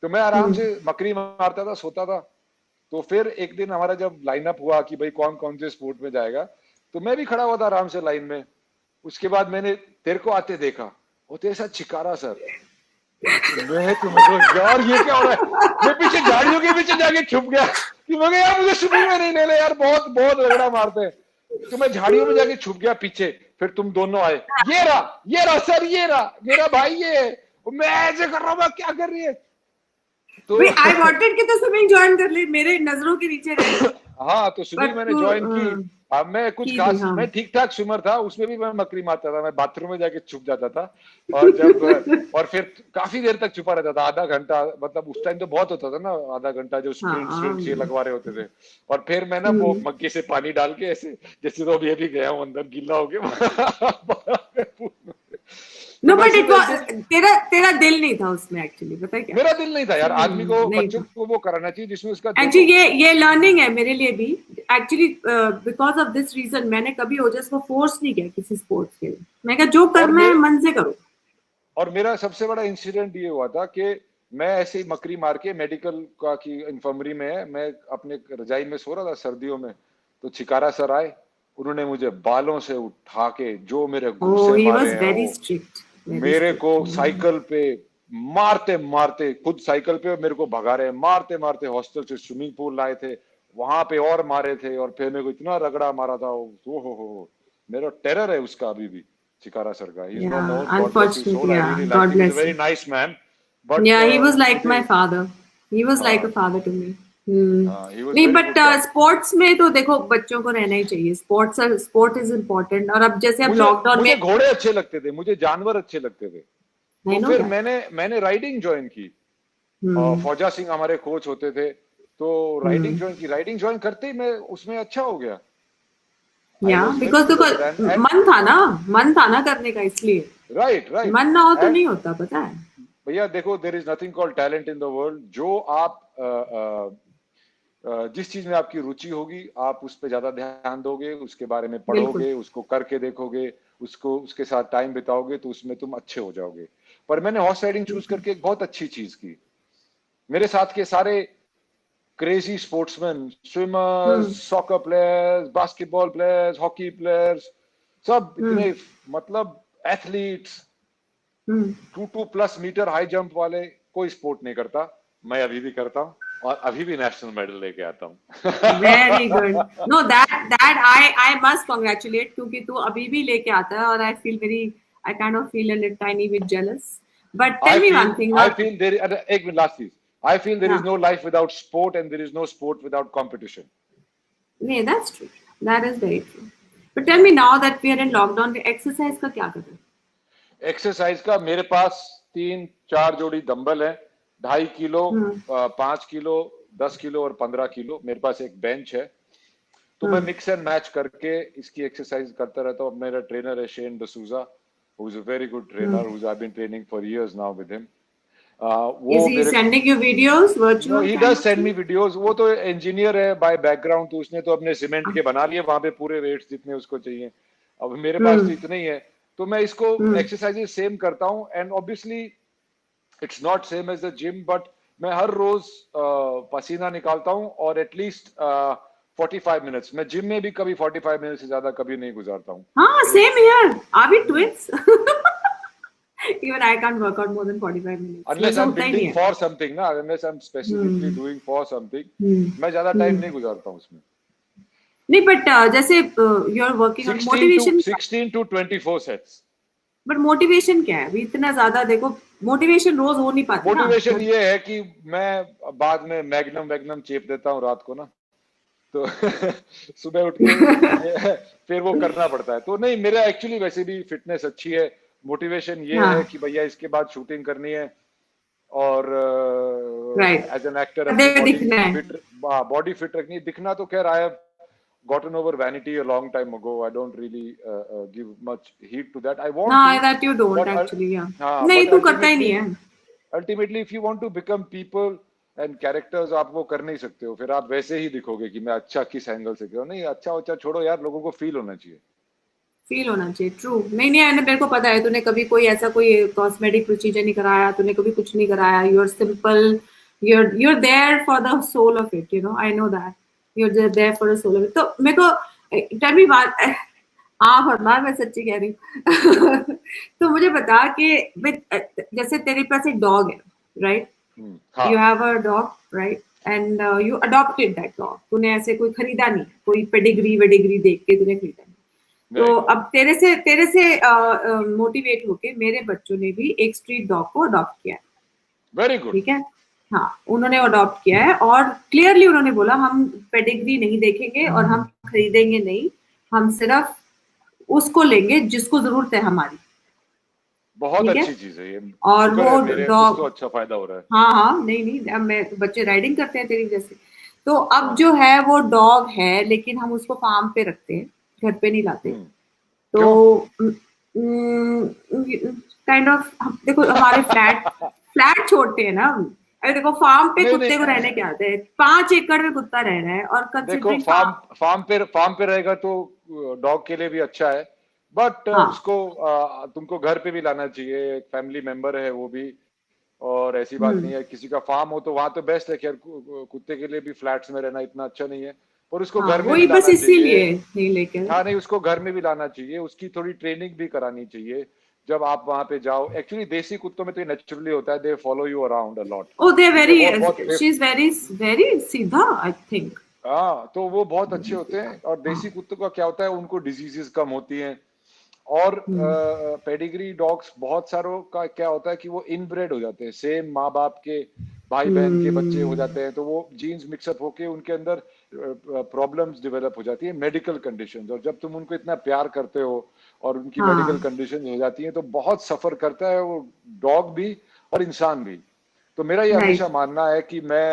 S2: तो मैं आराम
S1: हम्म.
S2: से मकरी मारता था, सोता था। तो फिर एक दिन हमारा जब लाइनअप हुआ कि भाई कौन कौन से स्पोर्ट में जाएगा, तो मैं भी खड़ा हुआ था आराम से लाइन में। उसके बाद मैंने तेरे को आते देखा, वो तेरे साथ छिकारा सर। मैं तुम्हें तो यार ये क्या हो रहा है, मैं पीछे झाड़ियों के पीछे जाके छुप गया कि मगर यार मुझे स्विमिंग में नहीं ले ले यार, बहुत बहुत रगड़ा मारते हैं। तो मैं झाड़ियों में जाके छुप गया पीछे। फिर तुम दोनों आए, ये रहा सर, ये रहा मेरा भाई, ये मैं ऐसे कर रहा हूँ, क्या कर रही है। तो
S1: आई वांटेड कि तू स्विमिंग ज्वाइन कर ले, मेरे नजरों के नीचे रह.
S2: हाँ तो स्विमिंग
S1: बट
S2: मैंने
S1: तू
S2: ज्वाइन की। अब मैं कुछ
S1: की थी.
S2: खास,
S1: हाँ.
S2: मैं ठीक ठाक स्विमर था, उसमें भी मैं मकरी मारता था, मैं बाथरूम में जाके छुप जाता था। और जब और फिर काफी देर तक छुपा रहता था, आधा घंटा, मतलब उस टाइम तो बहुत होता था ना, आधा घंटा जो स्प्रिंट ये
S1: हाँ.
S2: लगवा रहे होते थे। और फिर मैं ना वो
S1: हम्म.
S2: मग्गे से पानी डाल के ऐसे, जैसे तो अभी गया हूँ अंदर गीला हो गया।
S1: नो,
S2: तो
S1: बट
S2: वैसे
S1: इट
S2: मैं
S1: वाज तेरा तेरा दिल नहीं था उसमें एक्चुअली, पता है क्या.
S2: मेरा दिल नहीं था यार। आदमी को,
S1: नहीं
S2: बच्चों
S1: था
S2: को वो कराना चाहिए जिसमें उसका दिल हो।
S1: एक्चुअली. ये लर्निंग है मेरे लिए भी actually. Because of this reason मैंने कभी ओजस को फोर्स नहीं किया किसी स्पोर्ट्स के लिए. मैं कहा जो
S2: और
S1: करना है
S2: मैं
S1: मन से करो.
S2: और मेरा सबसे बड़ा इंसिडेंट ये हुआ था कि मैं ऐसे ही मकरी मार के, मेडिकल का की इंफर्मरी में है, मैं अपने रजाई में सो रहा था सर्दियों में, तो छिकारा सर आए। उन्होंने मुझे बालों से उठा के जो मेरे
S1: ओह,
S2: घूंसे
S1: ही
S2: मारे
S1: वाज
S2: हैं
S1: वेरी
S2: वो,
S1: स्ट्रिक्ट. वेरी
S2: मेरे को
S1: स्ट्रिक्ट.
S2: साइकिल पे मारते मारते, खुद साइकिल पे मेरे को भगा रहे, मारते मारते हॉस्टल से स्विमिंग पूल लाए थे, वहां पे और मारे थे। और फिर मेरे को इतना रगड़ा मारा था, ओ हो, मेरा टेरर है उसका अभी भी, चिकारा सर का। He is not
S1: Yeah,
S2: known, god bless his soul,
S1: unfortunately,
S2: I
S1: yeah.
S2: Really like
S1: God
S2: him, he is a
S1: bless
S2: very
S1: him.
S2: Nice man. But
S1: Yeah, he was like
S2: मुझे
S1: my father. He was like a
S2: हाँ
S1: father to me. Hmm.
S2: He was
S1: नहीं,
S2: very
S1: but
S2: good guy.
S1: Sports में तो देखो बच्चों को रहना ही चाहिए. Sport is important. और अब जैसे अब
S2: मुझे
S1: लॉकडाउन में.
S2: मुझे घोड़े अच्छे लगते थे, मुझे जानवर अच्छे लगते थे।
S1: आई
S2: तो
S1: नो
S2: फिर
S1: दैट.
S2: मैंने राइडिंग ज्वाइन की।
S1: हम्म.
S2: फौजा सिंह हमारे कोच होते थे, तो राइडिंग
S1: हम्म.
S2: ज्वाइन की। राइडिंग ज्वाइन करते ही मैं उसमें अच्छा हो गया। आई
S1: या
S2: वॉज वेरी
S1: बिकॉज
S2: गुड
S1: देखो
S2: एट इट। एंड
S1: मन था ना करने का, इसलिए.
S2: Right right.
S1: मन ना हो तो
S2: एंड
S1: नहीं होता, पता है.
S2: भैया देखो, there is nothing called talent in the world. जो आप जिस चीज में आपकी रुचि होगी, आप उस पर ज्यादा ध्यान दोगे, उसके बारे में
S1: बिल्कुल.
S2: पढ़ोगे, उसको करके देखोगे, उसके साथ टाइम बिताओगे, तो उसमें तुम अच्छे हो जाओगे। पर मैंने हॉर्स राइडिंग चूज करके एक बहुत अच्छी चीज की। मेरे साथ के सारे crazy sportsman,
S1: hmm.
S2: Swimmers, soccer players, basketball players, hockey players, सब
S1: हम्म.
S2: इतने, मतलब athletes,
S1: hmm.
S2: 2+ metre high jump वाले, कोई स्पोर्ट नहीं करता। मैं अभी भी करता हूँ, और अभी भी नेशनल मेडल लेके आता हूँ।
S1: Very good. No, that that I must congratulate, क्योंकि तू अभी भी लेके आता है. और I feel very I kind of feel a little tiny bit jealous. But tell me one thing.
S2: I feel there. एक मिनट last चीज. I feel there is
S1: हाँ,
S2: no life without sport and there is no sport without competition.
S1: नहीं, that's true. That is very true. But tell me now that we are in lockdown, exercise का क्या कर रहे हो?
S2: Exercise का मेरे पास 3-4 जोड़ी डंबल है, 2.5 किलो, 5 किलो, 10 किलो और 15 किलो. मेरे पास एक बेंच है, तो मैं मिक्स एंड मैच करके इसकी एक्सरसाइज करता रहता हूँ. मेरा ट्रेनर है Shane D'Souza, who is a very good trainer, who's I've been training for years now with him.
S1: Is he sending you videos,
S2: No,
S1: virtual
S2: he
S1: kind
S2: does
S1: of
S2: send
S1: thing?
S2: me videos. वो तो engineer है bye background, तो उसने तो अपने cement के बना लिए वहां पे पूरे वेट्स जितने उसको चाहिए. अब मेरे पास तो इतने ही है, तो मैं इसको एक्सरसाइजेज सेम करता हूँ. And obviously it's not same as the gym, but मैं हर रोज पसीना निकालता हूँ और एटलीस्ट 45 मिनट्स. मैं जिम में भी कभी 45 मिनट से ज्यादा कभी नहीं गुजारता हूँ.
S1: हाँ, same here. Are we twins? Even I can't work out more than 45 minutes.
S2: Unless
S1: वैसा
S2: I'm
S1: होता ही नहीं
S2: building
S1: है.
S2: for something ना, unless I'm specifically doing for something, मैं ज्यादा टाइम नहीं गुजारता हूँ उसमें.
S1: नहीं, but जैसे you are working on
S2: 16 to 24 sets.
S1: but motivation क्या है? अभी इतना ज्यादा देखो, motivation रोज हो नहीं पाती ना.
S2: मोटिवेशन ये है कि मैं बाद में मैग्नम चेप देता हूँ रात को ना, तो सुबह उठ के फिर वो करना पड़ता है. तो नहीं, मेरा एक्चुअली वैसे भी फिटनेस अच्छी है. मोटिवेशन ये है कि भैया इसके बाद शूटिंग करनी है और as an actor body fit रखनी है. दिखना तो खैर I have gotten over vanity a long time ago. I don't really give much heed to that. I want to.
S1: that you don't
S2: but,
S1: actually, yeah.
S2: हाँ,
S1: नहीं,
S2: but
S1: तू करता ही नहीं है.
S2: ultimately if you want to become people and characters, आप वो कर नहीं सकते हो. फिर आप वैसे ही दिखोगे कि मैं अच्छा किस एंगल से करूँ. नहीं, अच्छा छोड़ो यार, लोगों को फील होना चाहिए.
S1: फील होना चाहिए. ट्रू. नहीं, मेरे को पता है तूने कभी कोई ऐसा कोई कॉस्मेटिक प्रोसीजर नहीं कराया, तूने कभी कुछ नहीं कराया. You are simple, you're there for the soul of it, you know. I know that you're there for the soul of it. तो मेरे को tell me बात, हाँ फरमान, मैं सच्ची कह रही हूँ. तो मुझे बता कि जैसे तेरे पास एक डॉग है, right? You have a dog, right? And you adopted that dog. तूने ऐसे कोई खरीदा नहीं, कोई पेडिग्री वेडिग्री देख के तूने खरीदा नहीं. तो अब तेरे से मोटिवेट होके मेरे बच्चों ने भी एक स्ट्रीट डॉग को अडॉप्ट किया है.
S2: Very good.
S1: ठीक है. हाँ, उन्होंने अडॉप्ट किया है और क्लियरली उन्होंने बोला हम पेडिग्री नहीं देखेंगे और हम खरीदेंगे नहीं, हम सिर्फ उसको लेंगे जिसको जरूरत है हमारी.
S2: बहुत अच्छी चीज है ये.
S1: और वो डॉग
S2: को अच्छा फायदा हो रहा है.
S1: हाँ, नहीं, अब मैं बच्चे राइडिंग करते हैं तेरी वजह से. तो अब जो है वो डॉग है, लेकिन हम उसको फार्म पे रखते हैं, घर पे नहीं लाते. तो काइंड ऑफ देखो, हमारे फ्लैट छोड़ते हैं ना. अरे देखो, फार्म पे कुत्ते को रहने क्या आते हैं, 5 एकड़ में कुत्ता रह रहा है. और
S2: देखो, फार्म पे रहेगा तो डॉग के लिए भी अच्छा है, बट उसको तुमको घर पे भी लाना चाहिए. एक फैमिली मेंबर है वो भी, और ऐसी बात नहीं है. किसी का फार्म हो तो वहां तो बेस्ट है. खैर, कुत्ते के लिए भी फ्लैट्स में रहना इतना अच्छा नहीं है, पर उसको घर में भी लाना चाहिए.
S1: इसीलिए नहीं लेके.
S2: हाँ, नहीं, उसको घर में भी लाना चाहिए. उसकी थोड़ी ट्रेनिंग भी करानी चाहिए जब आप वहां पे जाओ. एक्चुअली देसी कुत्तों में तो नेचुरली होता है, they follow you around a lot.
S1: Oh, they very, she is very सीधा, आई थिंक.
S2: हाँ, तो वो बहुत अच्छे होते हैं. और देसी कुत्तों का क्या होता है, उनको डिजीजेस कम होती हैं. और पेडिग्री डॉग्स बहुत सारों का क्या होता है कि वो इनब्रेड हो जाते हैं, सेम माँ बाप के भाई बहन के बच्चे हो जाते हैं. तो वो जीन्स मिक्सअप होके उनके अंदर प्रॉब्लम्स डेवलप हो जाती है, मेडिकल कंडीशंस. और जब तुम उनको इतना प्यार करते हो और उनकी मेडिकल कंडीशंस हो जाती हैं, तो बहुत सफर करता है वो डॉग भी और इंसान भी. तो मेरा ये हमेशा मानना है कि मैं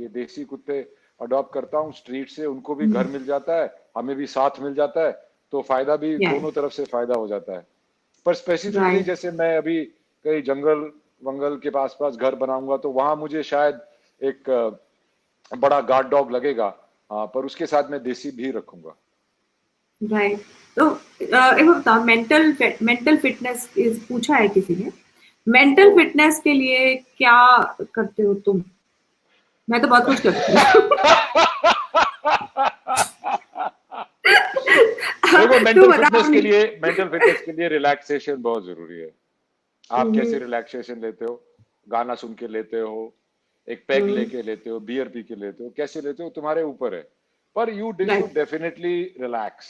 S2: ये देसी कुत्ते अडॉप्ट करता हूँ स्ट्रीट से. उनको भी घर मिल जाता है, हमें भी साथ मिल जाता है, तो फायदा भी दोनों तरफ से फायदा हो जाता है. पर स्पेसिफिकली जैसे मैं अभी कहीं जंगल वंगल के पास घर बनाऊंगा, तो वहां मुझे शायद एक बड़ा गार्ड डॉग लगेगा. हाँ, पर उसके साथ मैं देसी भी रखूंगा.
S1: राइट. तो एक बता, मेंटल फिटनेस पूछा है किसी ने. मेंटल फिटनेस के लिए क्या करते हो तुम? मैं तो बहुत कुछ करती हूँ.
S2: देखो, मेंटल फिटनेस के लिए रिलैक्सेशन बहुत जरूरी है. आप कैसे रिलैक्सेशन लेते हो? गाना सुन के लेते हो, एक पैग लेके लेते हो, बियर पी के लेते हो, कैसे लेते हो तुम्हारे ऊपर है. पर you definitely relax.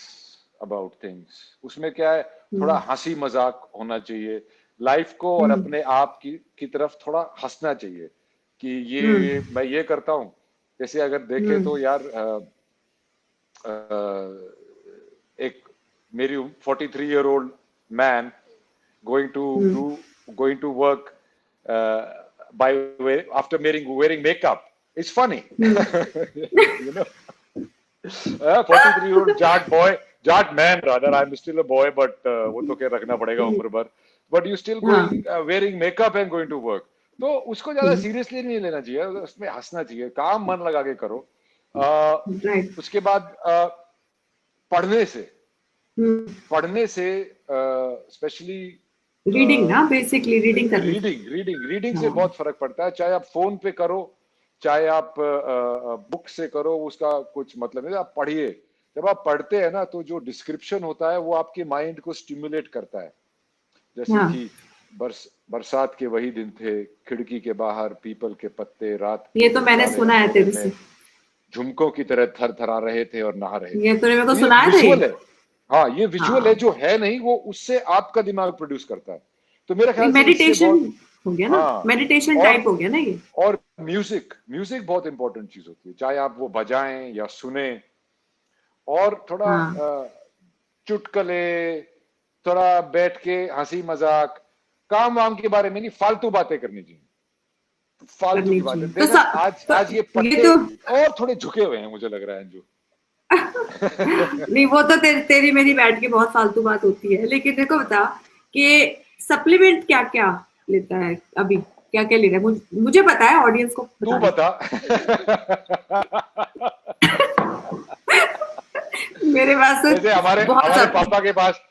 S2: About things. उसमें क्या है, थोड़ा हंसी मजाक होना चाहिए लाइफ को, और अपने आप की तरफ थोड़ा हंसना चाहिए कि ये मैं ये करता हूँ। जैसे अगर देखे तो यार एक मेरी 43-year-old man going to do going to work by after wearing makeup. It's funny. You know, 43-year-old jat man rather. I'm still a boy, but वो तो क्या रखना पड़ेगा उम्र भर. But you still going wearing makeup and going to work. तो उसको ज्यादा सीरियसली नहीं लेना चाहिए, उसमें हंसना चाहिए, काम मन लगा के करो। उसके बाद पढ़ने से स्पेशली
S1: रीडिंग ना, बेसिकली रीडिंग करनी,
S2: रीडिंग से बहुत फर्क पड़ता है। चाहे आप फोन पे करो, चाहे आप बुक से करो, उसका कुछ मतलब नहीं। आप पढ़िए, जब आप पढ़ते हैं ना तो जो डिस्क्रिप्शन होता है वो आपके माइंड को स्टिमुलेट करता है। जैसे कि बरसात के वही दिन थे, खिड़की के बाहर पीपल के पत्ते रात,
S1: ये तो मैंने सुना है तेरे से,
S2: झुमकों की तरह थरथरा रहे थे और नहा रहे थे।
S1: ये तूने मेरे को सुनाया था।
S2: हाँ, ये विजुअल है, जो है नहीं वो उससे आपका दिमाग प्रोड्यूस करता है। तो मेरा ख्याल से
S1: मेडिटेशन हो गया ना, मेडिटेशन टाइप हो गया ना ये।
S2: और म्यूजिक बहुत इंपॉर्टेंट चीज होती है, चाहे आप वो बजाएं या सुने, और थोड़ा चुटकुले, थोड़ा बैठ के हंसी मजाक, काम वाम के बारे में नहीं, फालतू बातें करनी चाहिए, फालतू की बातें। देखो आज ये पट्टे और थोड़े झुके हुए हैं, मुझे लग रहा है अंजू।
S1: नहीं, वो तो तेरी मेरी बैठ के बहुत फालतू बात होती है, लेकिन देखो बता कि सप्लीमेंट क्या क्या लेता है अभी, क्या क्या ले रहा है? मुझे पता है, ऑडियंस को
S2: तू बता।
S1: मेरे पास
S2: जैसे हमारे पापा के पास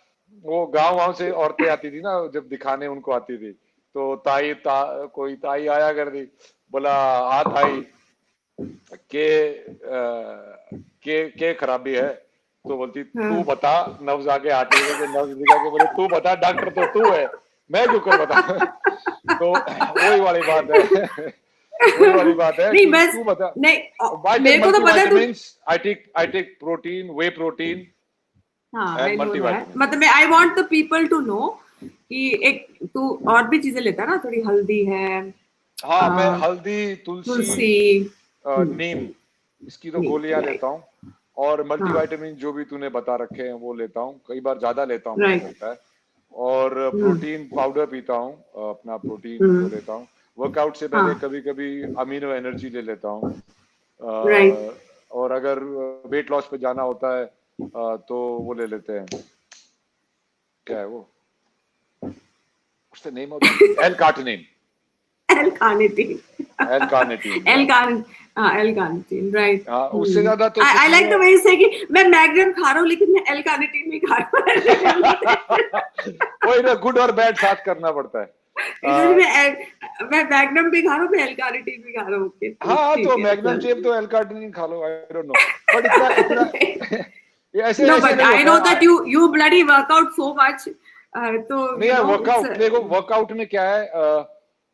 S2: वो गांव से औरतें आती थी ना, जब दिखाने उनको आती थी, तो कोई ताई आया कर दी, बोला हाँ ताई के खराबी है, तो बोलती तू बता। नब्ज आके आते थे, नब्ज दिखा के बोले तू बता, डॉक्टर तो तू है, मैं क्यों कर बता। तो वही वाली बात है
S1: नहीं, बस
S2: तू बता।
S1: नहीं, मेरे को तो पता है।
S2: I take protein, whey protein,
S1: मतलब I want the people to know कि एक तू और भी चीजें लेता है ना, थोड़ी हल्दी है।
S2: हाँ, मैं हल्दी, तुलसी, नीम, इसकी तो गोलियां लेता हूँ, और मल्टीविटामिन जो भी तूने बता रखे हैं वो लेता हूँ, कई बार ज्यादा लेता हूँ, मुझे लगता है। और प्रोटीन पाउडर पीता हूँ, अपना प्रोटीन वो लेता हूँ। वर्कआउट से पहले कभी कभी अमीनो एनर्जी ले लेता हूँ। और अगर वेट लॉस पे जाना होता है तो वो ले लेते हैं, क्या है वो, उसका नेम होता है L-carnitine,
S1: राइट।
S2: उससे ज्यादा तो
S1: I like the way you से कि मैं मैग्नेम खा रहा हूँ लेकिन मैं L-carnitine भी खा रहा हूँ।
S2: वही ना, गुड और बैड साथ करना पड़ता है।
S1: मैं मैग्नेम भी खा रहा हूँ, मैं L-carnitine भी खा रहा हूँ।
S2: हाँ, तो मैग्नेम चेप तो L-carnitine खा लो, आई डोंट नो, बट इतना ऐसे
S1: no, but I know that you bloody work out so much. तो
S2: नहीं, देखो वर्कआउट में क्या है,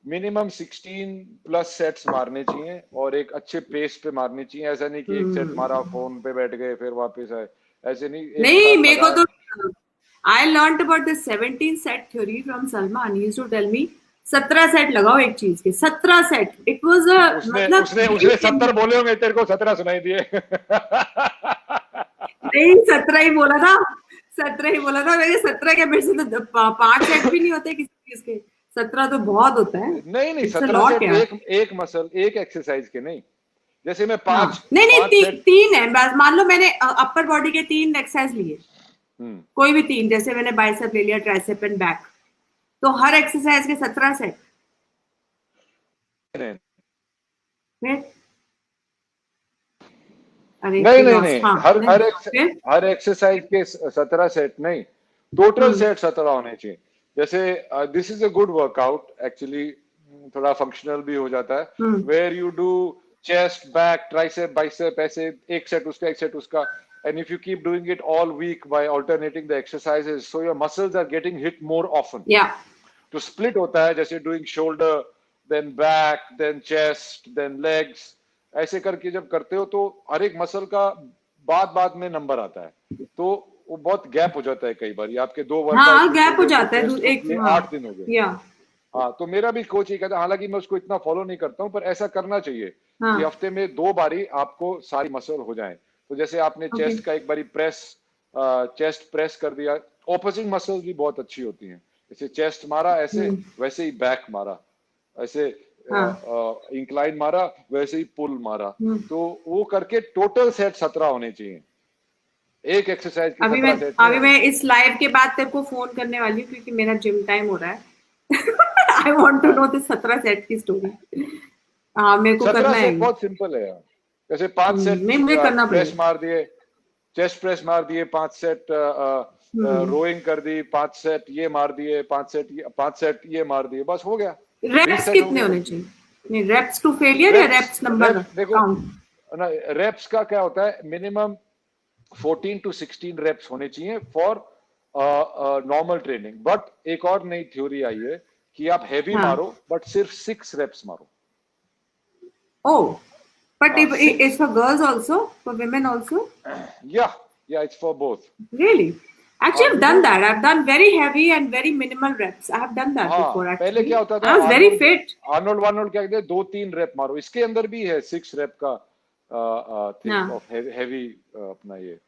S2: मिनिमम 16+ सेट्स मारने चाहिए, और एक अच्छे पेस पे मारने चाहिए। ऐसा नहीं कि एक सेट मारा, फोन पे बैठ गए, फिर वापस आए, ऐसे नहीं।
S1: मेरे को तो I learned about the 17 set theory from Salman. He used to tell me 17 set लगाओ एक चीज के, 17 सेट। इट वाज
S2: उसने 70 बोले होंगे, तेरे को 17 सुनाई दिए।
S1: नहीं, 17 ही बोला था, 17 ही बोला था। मेरे 17 के मेरे से तो 5 सेट भी नहीं होते किसी चीज के, 17 तो बहुत होता है।
S2: नहीं 17 सेट एक मसल, एक एक्सरसाइज के नहीं। जैसे मैं 5
S1: नहीं 3 है बस। मान लो मैंने अपर बॉडी के 3 एक्सरसाइज लिए, कोई भी 3, जैसे मैंने बाइसेप ले लिया, ट्राइसेप एंड बैक, तो हर एक्सरसाइज के 17 सेट।
S2: नहीं, हर एक्सरसाइज के 17 सेट नहीं, टोटल सेट 17 होने चाहिए। जैसे this is a good workout actually, थोड़ा फंक्शनल भी हो जाता है, where you do chest, back, tricep, bicep, ऐसे एक सेट उसका, एक सेट उसका, and if you keep doing it all week by alternating the exercises, so your muscles are getting hit more often. तो split होता है, जैसे doing shoulder, then back, then chest, then legs, ऐसे करके जब करते हो तो हर एक मसल का बाद में नंबर आता है, तो वो बहुत गैप हो जाता है कई बार, ये आपके 2
S1: हाँ
S2: वर्कआउट
S1: गैप हो जाता है एक, हाँ
S2: 8 दिन हो गए।
S1: या
S2: हाँ, तो मेरा भी कोच ये कहता है, हालांकि मैं उसको इतना फॉलो नहीं करता हूँ, पर ऐसा करना चाहिए
S1: हाँ
S2: कि हफ्ते में 2 बारी आपको सारी मसल हो जाए। तो जैसे आपने
S1: ओके
S2: चेस्ट का एक बारी चेस्ट प्रेस कर दिया, ऑपोजिंग मसल्स भी बहुत अच्छी होती हैं, जैसे चेस्ट मारा ऐसे, वैसे ही बैक मारा, ऐसे
S1: हाँ
S2: इंक्लाइन मारा, वैसे ही पुल मारा,
S1: हम्म।
S2: तो वो करके टोटल सेट 17 होने चाहिए, एक एक्सरसाइज के
S1: अभी
S2: 17 सेट नहीं
S1: अभी
S2: होने
S1: मैं
S2: चाहिए।
S1: इस लाइव के बाद तेरे को फोन करने वाली हूँ क्योंकि मेरा जिम टाइम हो रहा है। आई वांट टू
S2: हाँ,
S1: नो दिस 17 सेट की स्टोरी। हाँ मेरे को
S2: 17
S1: करना है
S2: सेट
S1: ये।
S2: बहुत सिंपल है यार, जैसे 5 सेट
S1: नहीं मुझे करना
S2: प्रेस
S1: पड़ेगा।
S2: मार दिए, चेस्ट प्रेस मार दिए, 5 सेट
S1: हम्म।
S2: रोइंग कर दी, 5 सेट ये मार दिए, 5 सेट ये मार दिए, बस हो गया, 20
S1: रेप्स
S2: सेट हो
S1: कितने
S2: गए
S1: होने
S2: बस।
S1: चाहिए? नहीं रेप्स टू फेलियर या
S2: रेप्स
S1: रेप्स नंबर
S2: रेप्स देखो
S1: काउंट?
S2: ना, रेप्स का क्या होता है, मिनिमम 14 to 16 रेप्स होने चाहिए फॉर नॉर्मल ट्रेनिंग, बट एक और नई थ्योरी आई है कि आप हैवी
S1: हाँ
S2: मारो बट सिर्फ 6 रेप्स मारो।
S1: oh but
S2: हाँ,
S1: it's
S2: 6,
S1: for girls also, for women also?
S2: या it's for both.
S1: Really? Actually,
S2: हाँ
S1: I've done
S2: women,
S1: that. I've done very heavy and very minimal reps. I have done that
S2: हाँ
S1: before
S2: पहले क्या
S1: actually.
S2: होता था,
S1: I was very
S2: Arnold
S1: fit.
S2: Arnold वार्नोल्ड क्या कहते हैं, 2-3 रेप मारो, इसके अंदर भी है 6 रेप का थिंग
S1: हाँ
S2: ऑफ हैवी अपना ये।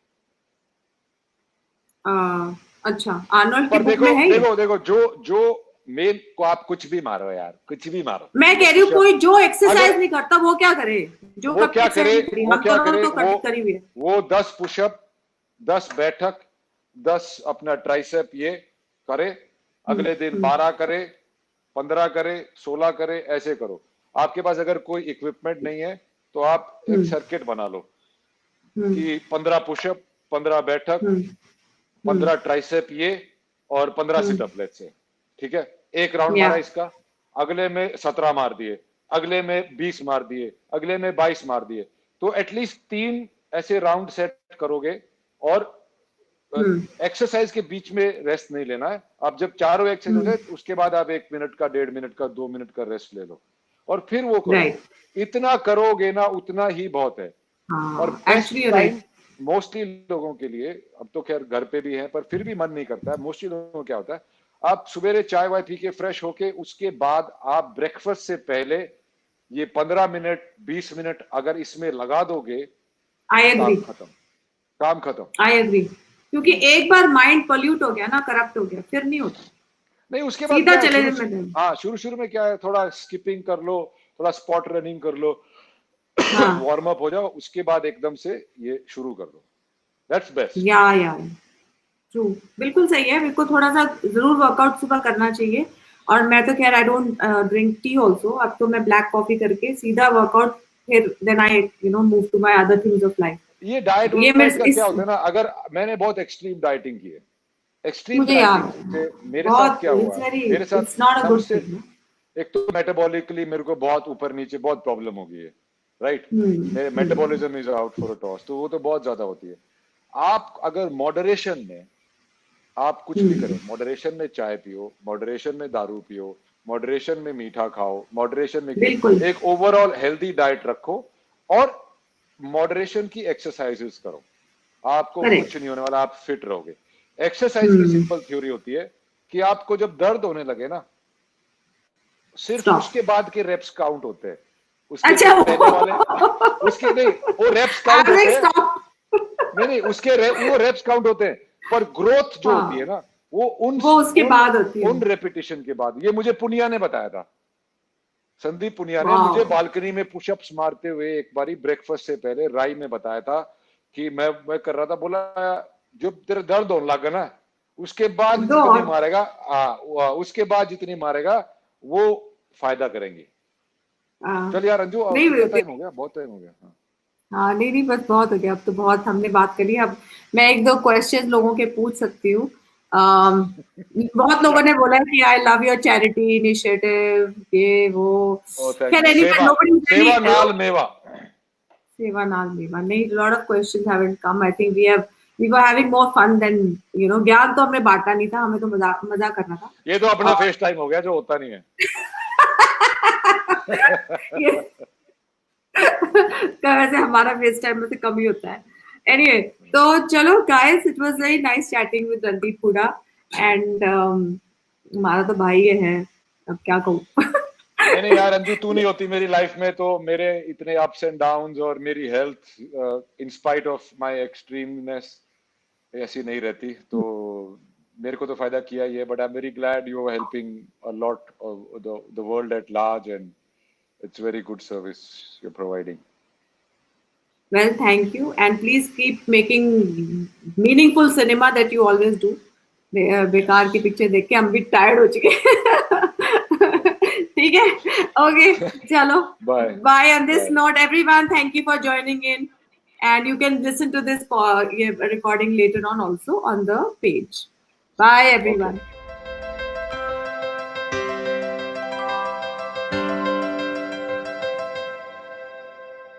S1: अच्छा आर्नोल्ड की
S2: पर
S1: बुक
S2: देखो
S1: में है ये?
S2: देखो देखो, जो जो मेन को आप कुछ भी मारो यार, कुछ भी मारो,
S1: मैं
S2: मतलब
S1: कह रही हूँ
S2: पुशअप,
S1: कोई जो एक्सरसाइज
S2: अगर
S1: नहीं करता वो क्या करे? जो
S2: वो
S1: कभी
S2: क्या
S1: एक्सरसाइज
S2: करे,
S1: नहीं करी,
S2: वो
S1: हम
S2: क्या
S1: दोनों
S2: करे,
S1: तो करी हुई है।
S2: वो 10 पुशअप, 10 बैठक, 10 अपना ट्राइसेप ये करे, अगले दिन
S1: हम्म
S2: 12 करे, 15 करे, 16 करे, ऐसे करो। आपके पास अगर कोई इक्विपमेंट नहीं है तो आप एक
S1: हम्म
S2: सर्किट बना लो
S1: हम्म
S2: कि 15 पुशअप, 15 बैठक,
S1: हम्म
S2: 15 ट्राइसेप ये, और 15
S1: हम्म
S2: सिटअप लेट्स से, ठीक है, एक राउंड
S1: या
S2: मारा इसका, अगले में 17 मार दिए, अगले में 20 मार दिए, अगले में 22 मार दिए, तो एटलीस्ट 3 ऐसे राउंड सेट करोगे, और
S1: हम्म
S2: एक्सरसाइज के बीच में रेस्ट नहीं लेना है। आप जब चारों एक्सरसाइज हो
S1: हम्म
S2: जाए उसके बाद आप 1 मिनट का, 1.5 मिनट का, 2 मिनट का रेस्ट ले लो, और फिर वो करो।
S1: राइट
S2: इतना करोगे ना उतना ही बहुत है। और
S1: हाँ
S2: best
S1: actually
S2: time
S1: right.
S2: Mostly लोगों के लिए, अब तो खैर घर पे भी है पर फिर भी मन नहीं करता है, मोस्टली लोगों को क्या होता है, आप सवेरे चाय वाय पी के फ्रेश होके उसके बाद आप ब्रेकफास्ट से पहले ये 15 मिनट 20 मिनट अगर इसमें लगा दोगे,
S1: आई
S2: काम
S1: एग्री।
S2: खत्म, काम खत्म।
S1: आई एग्री क्योंकि एक बार माइंड पोल्यूट हो गया ना, करप्ट हो गया, फिर नहीं होता।
S2: नहीं उसके बाद
S1: सीधा
S2: क्या है,
S1: चले जाए।
S2: हाँ शुरू शुरू में क्या है, थोड़ा स्किपिंग कर लो, थोड़ा स्पॉट रनिंग कर लो,
S1: हाँ
S2: वार्म अप हो जाओ, उसके बाद एकदम से ये शुरू कर दो, दैट्स बेस्ट।
S1: या ट्रू, बिल्कुल सही है। मेरे को थोड़ा सा जरूर वर्कआउट सुबह करना चाहिए। और मैं तो खैर I don't drink tea also. अब तो मैं ब्लैक कॉफी करके सीधा वर्कआउट, फिर then I move to my other things of life.
S2: ये डाइट
S1: ये
S2: वाइट
S1: मेरे
S2: का क्या
S1: इस
S2: होता है ना, अगर मैंने बहुत एक्सट्रीम डाइटिंग की है, एक्सट्रीम
S1: मुझे याद
S2: डाइटिंग
S1: है
S2: से मेरे साथ
S1: बहुत।
S2: क्या
S1: इट्स
S2: हुआ,
S1: वेरी,
S2: मेरे साथ
S1: इट्स नॉट अ गुड
S2: सबसे,
S1: थिंग।
S2: एक तो मेटाबॉलिकली मेरे को बहुत ऊपर नीचे बहुत प्रॉब्लम हो गई है, राइट, मेरे
S1: hmm
S2: metabolism is out for a toss, तो वो तो बहुत ज्यादा होती है। आप अगर मॉडरेशन में, आप कुछ भी
S1: हम्म
S2: करें, मॉडरेशन में चाय पियो, मॉडरेशन में दारू पियो, मॉडरेशन में मीठा खाओ, मॉडरेशन में
S1: बिल्कुल
S2: एक ओवरऑल हेल्दी डाइट रखो, और मॉडरेशन की एक्सरसाइजेस करो, आपको कुछ
S1: करेक्ट।
S2: नहीं होने वाला, आप फिट रहोगे। एक्सरसाइज की
S1: हम्म
S2: सिंपल थ्योरी होती है कि आपको जब दर्द होने लगे ना, सिर्फ
S1: स्टॉप।
S2: उसके बाद के रेप्स काउंट होते हैं, उसके जो
S1: अच्छा
S2: पहले वाले उसके नहीं, वो रेप्स काउंट
S1: आई
S2: होते हैं,
S1: स्टॉप।
S2: नहीं नहीं वो रेप्स काउंट होते हैं, पर ग्रोथ जो होती है
S1: हाँ
S2: ना, वो उन
S1: वो उसके
S2: उन
S1: बाद होती है।
S2: उन रेपिटेशन के बाद। ये मुझे पुनिया ने बताया था, संदीप पुनिया ने मुझे
S1: वाह।
S2: बालकनी में पुशअप्स मारते हुए एक बारी ब्रेकफास्ट से पहले राई में बताया था कि मैं कर रहा था, बोला जब तेरे दर्द होने लगा ना, उसके बाद
S1: दो
S2: जितनी
S1: और
S2: मारेगा, उसके बाद जितनी मारेगा वो फायदा करेंगे। चल यार अंजू, अब
S1: नहीं
S2: कितना टाइम हो गया, बहुत टाइम हो गया। हाँ
S1: हाँ नहीं नहीं बस बहुत हो गया। अब तो बहुत हमने बात करी। अब मैं एक दो क्वेश्चन लोगों के पूछ सकती हूँ। अम, बहुत लोगों ने बोला कि I love your charity initiative, ये वो।
S2: ओ थैंक
S1: खैर
S2: यू,
S1: एनीवे
S2: सेवा,
S1: नोबडी
S2: सेवा
S1: रियली
S2: नाल मेवा।
S1: सेवा नाल मेवा नहीं। Lot of questions haven't come. I think we were having more fun than ज्ञान तो हमने बांटा नहीं था, हमें तो मजा करना था।
S2: ये तो अपना
S1: और
S2: फेस टाइम हो गया जो होता नहीं है।
S1: ये वैसे हमारा फेस टाइम में से कम ही होता है। एनीवे तो चलो guys, it was very nice chatting with Randeep Hooda and हमारा तो भाई है, अब क्या कहूँ.
S2: नहीं यार अंजू, तू नहीं होती मेरी लाइफ में तो मेरे इतने अप्स एंड डाउन्स और मेरी health in spite of my extremeness ऐसी नहीं रहती. तो मेरे को तो फायदा किया ही है, but I am very glad you are helping a lot the world at large and it's very good service you are providing.
S1: Well, thank you, and please keep making meaningful cinema that you always do. बेकार की picture देख के हम भी tired हो चुके हैं. ठीक है, ओके, चलो, bye. On this note, everyone, thank you for joining in, and you can listen to this recording later on also on the page. Bye, everyone.
S2: Okay.